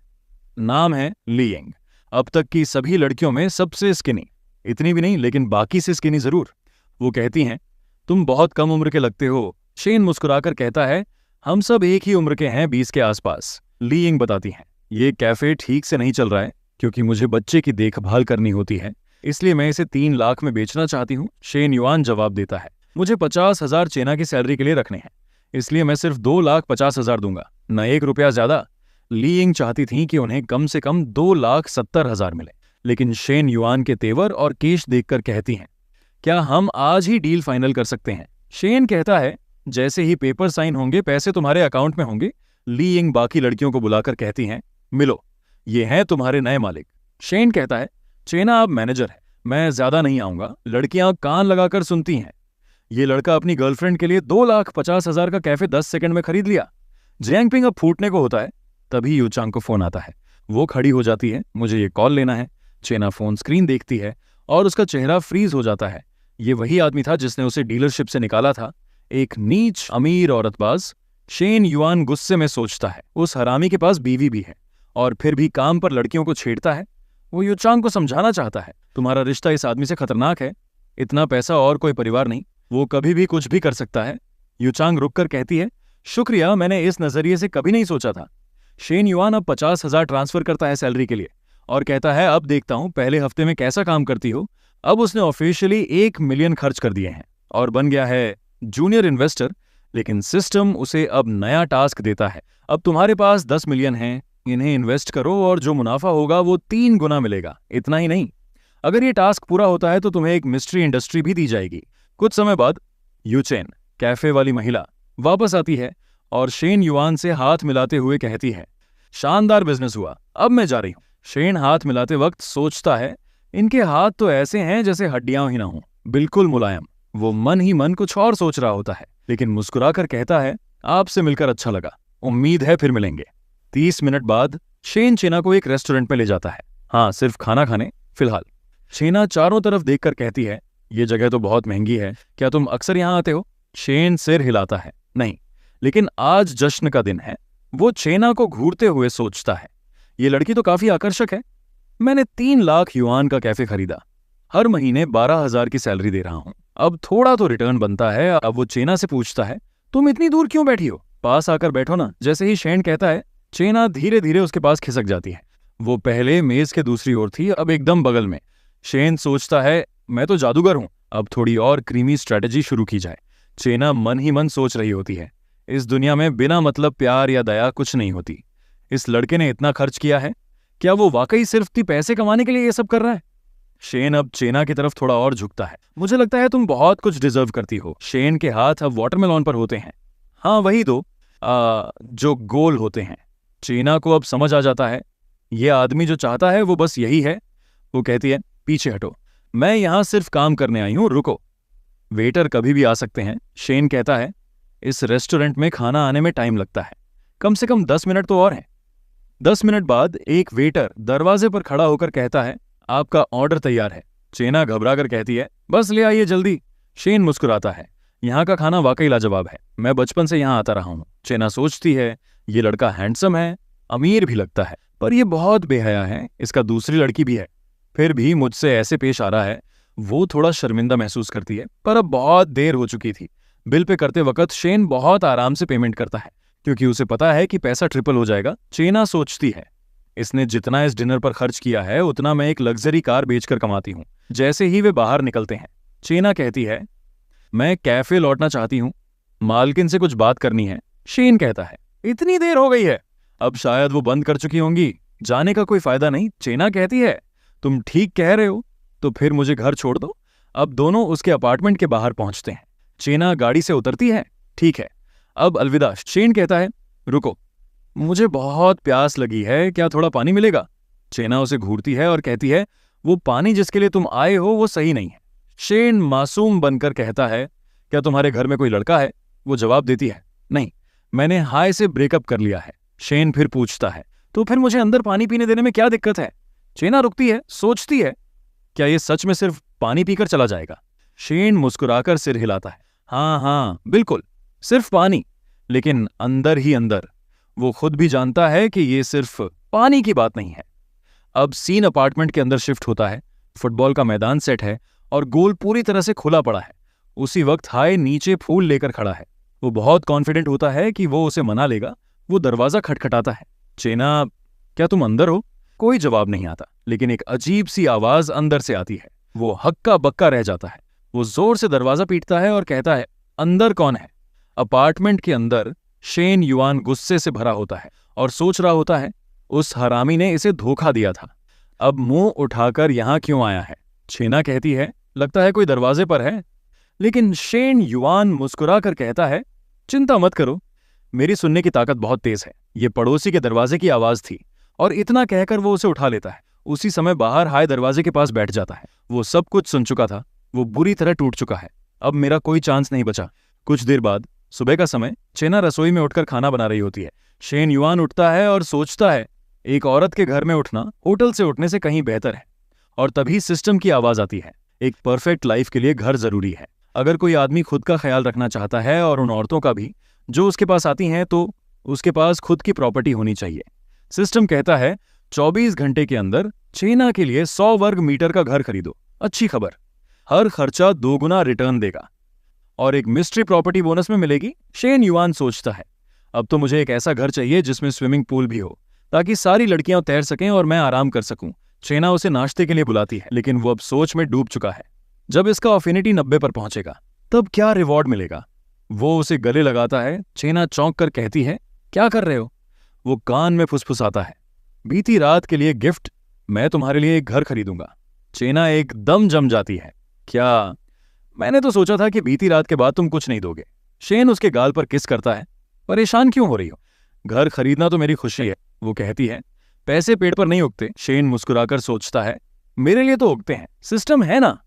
नाम है लियिंग। अब तक की सभी लड़कियों में सबसे स्किनी, इतनी भी नहीं लेकिन बाकी से स्किनी जरूर। वो कहती हैं, तुम बहुत कम उम्र के लगते हो। शेन मुस्कुराकर कहता है, हम सब एक ही उम्र के हैं, 20 के आसपास। लियिंग बताती हैं, ये कैफे ठीक से नहीं चल रहा है क्योंकि मुझे बच्चे की देखभाल करनी होती है, इसलिए मैं इसे 3 लाख में बेचना चाहती हूँ। शेन युआन जवाब देता है, मुझे 50,000 चेना की सैलरी के लिए रखने हैं। इसलिए मैं सिर्फ 2,50,000 दूंगा, न 1 रुपया ज्यादा। ली यिंग चाहती थी कि उन्हें कम से कम 2,70,000 मिले, लेकिन शेन युआन के तेवर और केश देखकर कहती हैं, क्या हम आज ही डील फाइनल कर सकते हैं? शेन कहता है, जैसे ही पेपर साइन होंगे पैसे तुम्हारे अकाउंट में होंगे। ली यिंग बाकी लड़कियों को बुलाकर कहती हैं, मिलो, ये हैं तुम्हारे नए मालिक। शेन कहता है, चेना अब मैनेजर है, मैं ज्यादा नहीं आऊंगा। लड़कियां कान लगाकर सुनती हैं। ये लड़का अपनी गर्लफ्रेंड के लिए 2,50,000 का कैफे 10 सेकंड में खरीद लिया। जियांगपिंग अब फूटने को होता है। तभी यूचांग को फोन आता है। वो खड़ी हो जाती है, मुझे ये कॉल लेना है। चेना फोन स्क्रीन देखती है और उसका चेहरा फ्रीज हो जाता है। ये वही आदमी था जिसने उसे डीलरशिप से निकाला था, एक नीच अमीर औरतबाज। शेन युआन गुस्से में सोचता है, उस हरामी के पास बीवी भी है और फिर भी काम पर लड़कियों को छेड़ता है। वो यूचांग को समझाना चाहता है, तुम्हारा रिश्ता इस आदमी से खतरनाक है, इतना पैसा और कोई परिवार नहीं, वो कभी भी कुछ भी कर सकता है। यूचांग रुककर कहती है, शुक्रिया, मैंने इस नजरिए से कभी नहीं सोचा था। शेन युआन अब 50,000 ट्रांसफर करता है सैलरी के लिए और कहता है, अब देखता हूं पहले हफ्ते में कैसा काम करती हो। अब उसने ऑफिशियली 1 मिलियन खर्च कर दिए हैं और बन गया है जूनियर इन्वेस्टर। लेकिन सिस्टम उसे अब नया टास्क देता है, अब तुम्हारे पास 10 मिलियन हैं, इन्हें इन्वेस्ट करो और जो मुनाफा होगा वो 3 गुना मिलेगा। इतना ही नहीं, अगर ये टास्क पूरा होता है तो तुम्हें एक मिस्ट्री इंडस्ट्री भी दी जाएगी। कुछ समय बाद यूचेन, कैफे वाली महिला, वापस आती है और शेन युआन से हाथ मिलाते हुए कहती है, शानदार बिजनेस हुआ, अब मैं जा रही हूं। शेन हाथ मिलाते वक्त सोचता है, इनके हाथ तो ऐसे हैं जैसे हड्डियां ही ना हों, बिल्कुल मुलायम। वो मन ही मन कुछ और सोच रहा होता है, लेकिन मुस्कुराकर कहता है, आपसे मिलकर अच्छा लगा, उम्मीद है फिर मिलेंगे। 30 मिनट बाद शेन चेना को एक रेस्टोरेंट में ले जाता है। हाँ, सिर्फ खाना खाने फिलहाल। चेना चारों तरफ देखकर कहती है, ये जगह तो बहुत महंगी है, क्या तुम अक्सर यहाँ आते हो? शेन सिर हिलाता है, नहीं, लेकिन आज जश्न का दिन है। वो चेना को घूरते हुए सोचता है, ये लड़की तो काफी आकर्षक है। मैंने 3 लाख युआन का कैफे खरीदा, हर महीने 12,000 की सैलरी दे रहा हूं, अब थोड़ा तो रिटर्न बनता है। अब वो चेना से पूछता है, तुम इतनी दूर क्यों बैठी हो, पास आकर बैठो ना। जैसे ही शेन कहता है, चेना धीरे धीरे उसके पास खिसक जाती है। वो पहले मेज के दूसरी ओर थी, अब एकदम बगल में। शेन सोचता है, मैं तो जादूगर हूं, अब थोड़ी और क्रीमी स्ट्रेटेजी शुरू की जाए। चेना मन ही मन सोच रही होती है, इस दुनिया में बिना मतलब प्यार या दया कुछ नहीं होती। इस लड़के ने इतना खर्च किया है, क्या वो वाकई सिर्फ पैसे कमाने के लिए ये सब कर रहा है? शेन अब चेना की तरफ थोड़ा और झुकता है, मुझे लगता है तुम बहुत कुछ डिजर्व करती हो। शेन के हाथ अब वाटरमेलन पर होते हैं, हाँ वही दो जो गोल होते हैं। चेना को अब समझ आ जाता है, ये आदमी जो चाहता है वो बस यही है। वो कहती है, पीछे हटो, मैं यहां सिर्फ काम करने आई हूं, रुको। वेटर कभी भी आ सकते हैं। शेन कहता है, इस रेस्टोरेंट में खाना आने में टाइम लगता है, कम से कम 10 मिनट तो और हैं। 10 मिनट बाद एक वेटर दरवाजे पर खड़ा होकर कहता है, आपका ऑर्डर तैयार है। चेना घबराकर कहती है, बस ले आइए जल्दी। शेन मुस्कुराता है, यहाँ का खाना वाकई लाजवाब है, मैं बचपन से यहाँ आता रहा हूँ। चेना सोचती है, ये लड़का हैंडसम है, अमीर भी लगता है, पर यह बहुत बेहया है, इसका दूसरी लड़की भी है, फिर भी मुझसे ऐसे पेश आ रहा है। वो थोड़ा शर्मिंदा महसूस करती है, पर अब बहुत देर हो चुकी थी। बिल पे करते वक्त शेन बहुत आराम से पेमेंट करता है, क्योंकि उसे पता है कि पैसा ट्रिपल हो जाएगा। चेना सोचती है, इसने जितना इस डिनर पर खर्च किया है उतना मैं एक लग्जरी कार बेचकर कमाती हूँ। जैसे ही वे बाहर निकलते हैं, चेना कहती है, मैं कैफे लौटना चाहती हूँ, मालकिन से कुछ बात करनी है। शेन कहता है, इतनी देर हो गई है, अब शायद वो बंद कर चुकी होंगी, जाने का कोई फायदा नहीं। चेना कहती है, तुम ठीक कह रहे हो, तो फिर मुझे घर छोड़ दो। अब दोनों उसके अपार्टमेंट के बाहर पहुंचते हैं। चेना गाड़ी से उतरती है, ठीक है, अब अलविदा। शेन कहता है, रुको, मुझे बहुत प्यास लगी है, क्या थोड़ा पानी मिलेगा? चेना उसे घूरती है और कहती है, वो पानी जिसके लिए तुम आए हो वो सही नहीं है। शेन मासूम बनकर कहता है, क्या तुम्हारे घर में कोई लड़का है? वो जवाब देती है, नहीं, मैंने हाय से ब्रेकअप कर लिया है। शेन फिर पूछता है, तो फिर मुझे अंदर पानी पीने देने में क्या दिक्कत है? चेना रुकती है, सोचती है, क्या ये सच में सिर्फ पानी पीकर चला जाएगा? शेन मुस्कुराकर सिर हिलाता है, हाँ हाँ बिल्कुल, सिर्फ पानी। लेकिन अंदर ही अंदर वो खुद भी जानता है कि ये सिर्फ पानी की बात नहीं है। अब सीन अपार्टमेंट के अंदर शिफ्ट होता है, फुटबॉल का मैदान सेट है और गोल पूरी तरह से खुला पड़ा है। उसी वक्त हाय नीचे फूल लेकर खड़ा है। वो बहुत कॉन्फिडेंट होता है कि वो उसे मना लेगा। वो दरवाजा खटखटाता है, चेना, क्या तुम अंदर हो? कोई जवाब नहीं आता, लेकिन एक अजीब सी आवाज अंदर से आती है। वो हक्का बक्का रह जाता है। वो जोर से दरवाजा पीटता है और कहता है, अंदर कौन है? अपार्टमेंट के अंदर शेन युआन गुस्से से भरा होता है और सोच रहा होता है उस हरामी ने इसे धोखा दिया था। अब मुंह उठाकर यहां क्यों आया है? छेना कहती है लगता है कोई दरवाजे पर है। लेकिन शेन युआन मुस्कुराकर कहता है चिंता मत करो, मेरी सुनने की ताकत बहुत तेज है। ये पड़ोसी के दरवाजे की आवाज थी और इतना कहकर वो उसे उठा लेता है। उसी समय बाहर हाय दरवाजे के पास बैठ जाता है। वो सब कुछ सुन चुका था, वो बुरी तरह टूट चुका है। अब मेरा कोई चांस नहीं बचा। कुछ देर बाद सुबह का समय, चेना रसोई में उठकर खाना बना रही होती है। शेन युआन उठता है और सोचता है एक औरत के घर में उठना होटल से उठने से कहीं बेहतर है। और तभी सिस्टम की आवाज आती है, एक परफेक्ट लाइफ के लिए घर जरूरी है। अगर कोई आदमी खुद का ख्याल रखना चाहता है और उन औरतों का भी जो उसके पास आती हैं, तो उसके पास खुद की प्रॉपर्टी होनी चाहिए। सिस्टम कहता है 24 घंटे के अंदर चेना के लिए 100 वर्ग मीटर का घर खरीदो। अच्छी खबर, हर खर्चा 2 गुना रिटर्न देगा और एक मिस्ट्री प्रॉपर्टी बोनस में मिलेगी। शेन युआन सोचता है अब तो मुझे एक ऐसा घर चाहिए जिसमें स्विमिंग पूल भी हो, ताकि सारी लड़कियां तैर सकें और मैं आराम कर सकूं। चेना उसे नाश्ते के लिए बुलाती है, लेकिन वो अब सोच में डूब चुका है। जब इसका अफिनिटी 90 पर पहुंचेगा तब क्या रिवॉर्ड मिलेगा? वो उसे गले लगाता है। चेना चौंक कर कहती है क्या कर रहे हो? वो कान में फुसफुसाता है बीती रात के लिए गिफ्ट, मैं तुम्हारे लिए एक घर खरीदूंगा। चेना एकदम जम जाती है। क्या? मैंने तो सोचा था कि बीती रात के बाद तुम कुछ नहीं दोगे। शेन उसके गाल पर किस करता है। परेशान क्यों हो रही हो? घर खरीदना तो मेरी खुशी है, वो कहती है। पैसे पेड़ पर नहीं उगते। शेन मुस्कुराकर सोचता है मेरे लिए तो उगते हैं, सिस्टम है ना।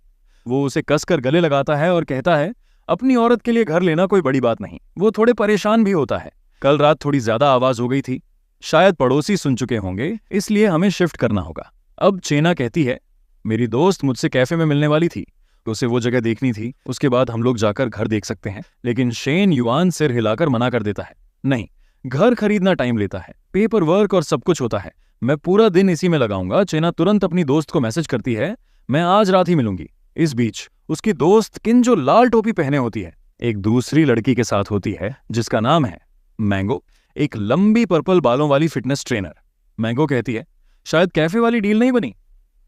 वो उसे कसकर गले लगाता है और कहता है अपनी औरत के लिए घर लेना कोई बड़ी बात नहीं। वो थोड़े परेशान भी होता है। कल रात थोड़ी ज्यादा आवाज हो गई थी, शायद पड़ोसी सुन चुके होंगे, इसलिए हमें शिफ्ट करना होगा। अब चेना कहती है मेरी दोस्त मुझसे कैफे में मिलने वाली थी, तो उसे वो जगह देखनी थी, उसके बाद हम लोग जाकर घर देख सकते हैं। लेकिन शेन युआन सिर हिलाकर मना कर देता है, नहीं, घर खरीदना टाइम लेता है, पेपर वर्क और सब कुछ होता है, मैं पूरा दिन इसी में लगाऊंगा। चेना तुरंत अपनी दोस्त को मैसेज करती है मैं आज रात ही मिलूंगी। इस बीच उसकी दोस्त किन, जो लाल टोपी पहने होती है, एक दूसरी लड़की के साथ होती है जिसका नाम है मैंगो, एक लंबी पर्पल बालों वाली फिटनेस ट्रेनर। मैंगो कहती है शायद कैफे वाली डील नहीं बनी।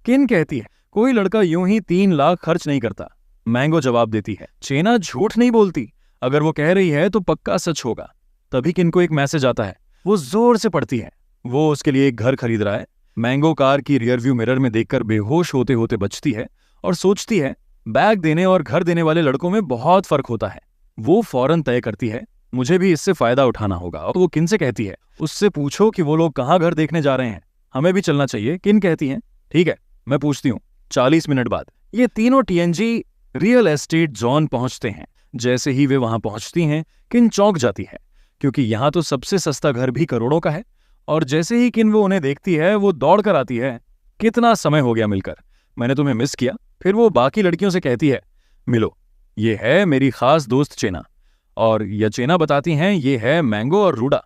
किन कहती है कोई लड़का यूं ही 3 लाख खर्च नहीं करता। मैंगो जवाब देती है चेना झूठ नहीं बोलती, अगर वो कह रही है तो पक्का सच होगा। तभी किन को एक मैसेज आता है, वो जोर से पढ़ती है। वो उसके लिए एक घर खरीद रहा है। मैंगो कार की रियरव्यू मिरर में देखकर बेहोश होते होते बचती है और सोचती है बैग देने और घर देने वाले लड़कों में बहुत फर्क होता है। वो फौरन तय करती है मुझे भी इससे फायदा उठाना होगा। और वो किन से कहती है उससे पूछो कि वो लोग कहाँ घर देखने जा रहे हैं, हमें भी चलना चाहिए। किन कहती है ठीक है मैं पूछती हूँ। 40 मिनट बाद ये तीनों टीएनजी रियल एस्टेट जोन पहुंचते हैं। जैसे ही वे वहां पहुंचती हैं किन चौंक जाती है, क्योंकि यहां तो सबसे सस्ता घर भी करोड़ों का है। और जैसे ही किन वो उन्हें देखती है वो दौड़ कर आती है, कितना समय हो गया मिलकर, मैंने तुम्हें मिस किया। फिर वो बाकी लड़कियों से कहती है मिलो, ये है मेरी खास दोस्त चेना। और यह चेना बताती हैं ये है मैंगो और रूडा।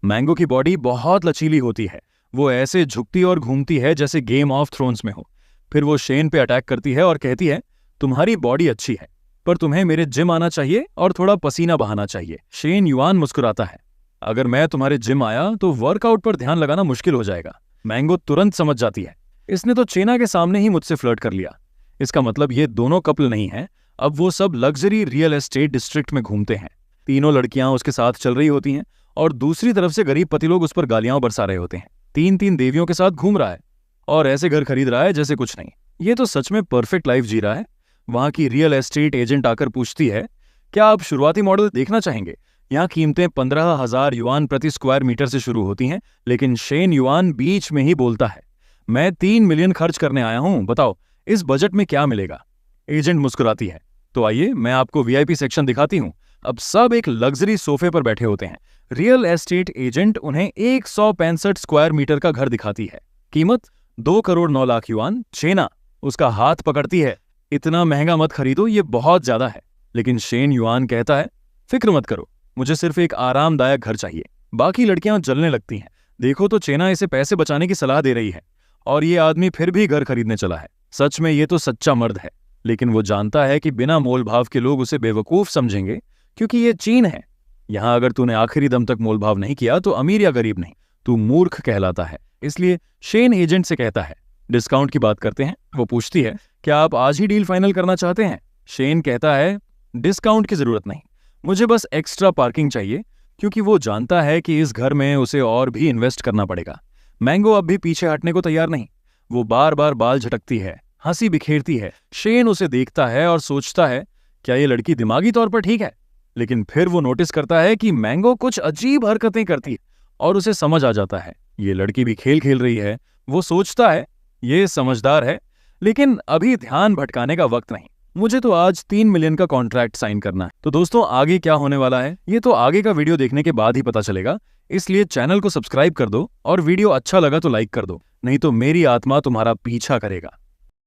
मैंगो की बॉडी बहुत लचीली होती है, वो ऐसे झुकती और घूमती है जैसे गेम ऑफ थ्रोन्स में हो। फिर वो शेन पे अटैक करती है और कहती है तुम्हारी बॉडी अच्छी है, पर तुम्हें मेरे जिम आना चाहिए और थोड़ा पसीना बहाना चाहिए। शेन युआन मुस्कुराता है अगर मैं तुम्हारे जिम आया तो वर्कआउट पर ध्यान लगाना मुश्किल हो जाएगा। मैंगो तुरंत समझ जाती है इसने तो चेना के सामने ही मुझसे फ्लर्ट कर लिया। इसका मतलब ये दोनों कपल नहीं है। अब वो सब लग्जरी रियल एस्टेट डिस्ट्रिक्ट में घूमते हैं। तीनों लड़कियां उसके साथ चल रही होती हैं और दूसरी तरफ से गरीब पति लोग उस पर गालियां बरसा रहे होते हैं। 3-3 देवियों के साथ घूम रहा है और ऐसे घर खरीद रहा है जैसे कुछ नहीं। ये तो सच में परफेक्ट लाइफ जी रहा है। वहां की रियल एस्टेट एजेंट आकर पूछती है क्या आप शुरुआती मॉडल देखना चाहेंगे? यहाँ कीमतें 15,000 युआन प्रति स्क्वायर मीटर से शुरू होती हैं। लेकिन शेन युआन बीच में ही बोलता है मैं 3 मिलियन खर्च करने आया हूं, बताओ इस बजट में क्या मिलेगा? एजेंट मुस्कुराती है तो आइए मैं आपको वीआईपी सेक्शन दिखाती हूं। अब सब एक लग्जरी सोफे पर बैठे होते हैं। रियल एस्टेट एजेंट उन्हें 165 स्क्वायर मीटर का घर दिखाती है। कीमत 2 करोड़ 9 लाख युआन। चेना उसका हाथ पकड़ती है इतना महंगा मत खरीदो, ये बहुत ज्यादा है। लेकिन शेन युआन कहता है फिक्र मत करो, मुझे सिर्फ एक आरामदायक घर चाहिए। बाकी लड़कियां जलने लगती हैं। देखो तो चेना इसे पैसे बचाने की सलाह दे रही है और ये आदमी फिर भी घर खरीदने चला है। सच में ये तो सच्चा मर्द है। लेकिन वो जानता है कि बिना मोल भाव के लोग उसे बेवकूफ समझेंगे, क्योंकि ये चीन है। यहां अगर तूने आखिरी दम तक मोल भाव नहीं किया तो अमीर या गरीब नहीं, तू मूर्ख कहलाता है। इसलिए शेन एजेंट से कहता है डिस्काउंट की बात करते हैं। वो पूछती है क्या आप आज ही डील फाइनल करना चाहते हैं? शेन कहता है डिस्काउंट की जरूरत नहीं, मुझे बस एक्स्ट्रा पार्किंग चाहिए, क्योंकि वो जानता है कि इस घर में उसे और भी इन्वेस्ट करना पड़ेगा। मैंगो अब भी पीछे हटने को तैयार नहीं। वो बार बार बाल झटकती है, हंसी बिखेरती है। शेन उसे देखता है और सोचता है, क्या ये लड़की दिमागी तौर पर ठीक है? लेकिन फिर वो नोटिस करता है कि मैंगो कुछ अजीब हरकतें करती है और उसे समझ आ जाता है ये लड़की भी खेल खेल रही है। वो सोचता है ये समझदार है, लेकिन अभी ध्यान भटकाने का वक्त नहीं। मुझे तो आज 3 मिलियन का कॉन्ट्रैक्ट साइन करना है। तो दोस्तों, आगे क्या होने वाला है ये तो आगे का वीडियो देखने के बाद ही पता चलेगा। इसलिए चैनल को सब्सक्राइब कर दो और वीडियो अच्छा लगा तो लाइक कर दो, नहीं तो मेरी आत्मा तुम्हारा पीछा करेगा।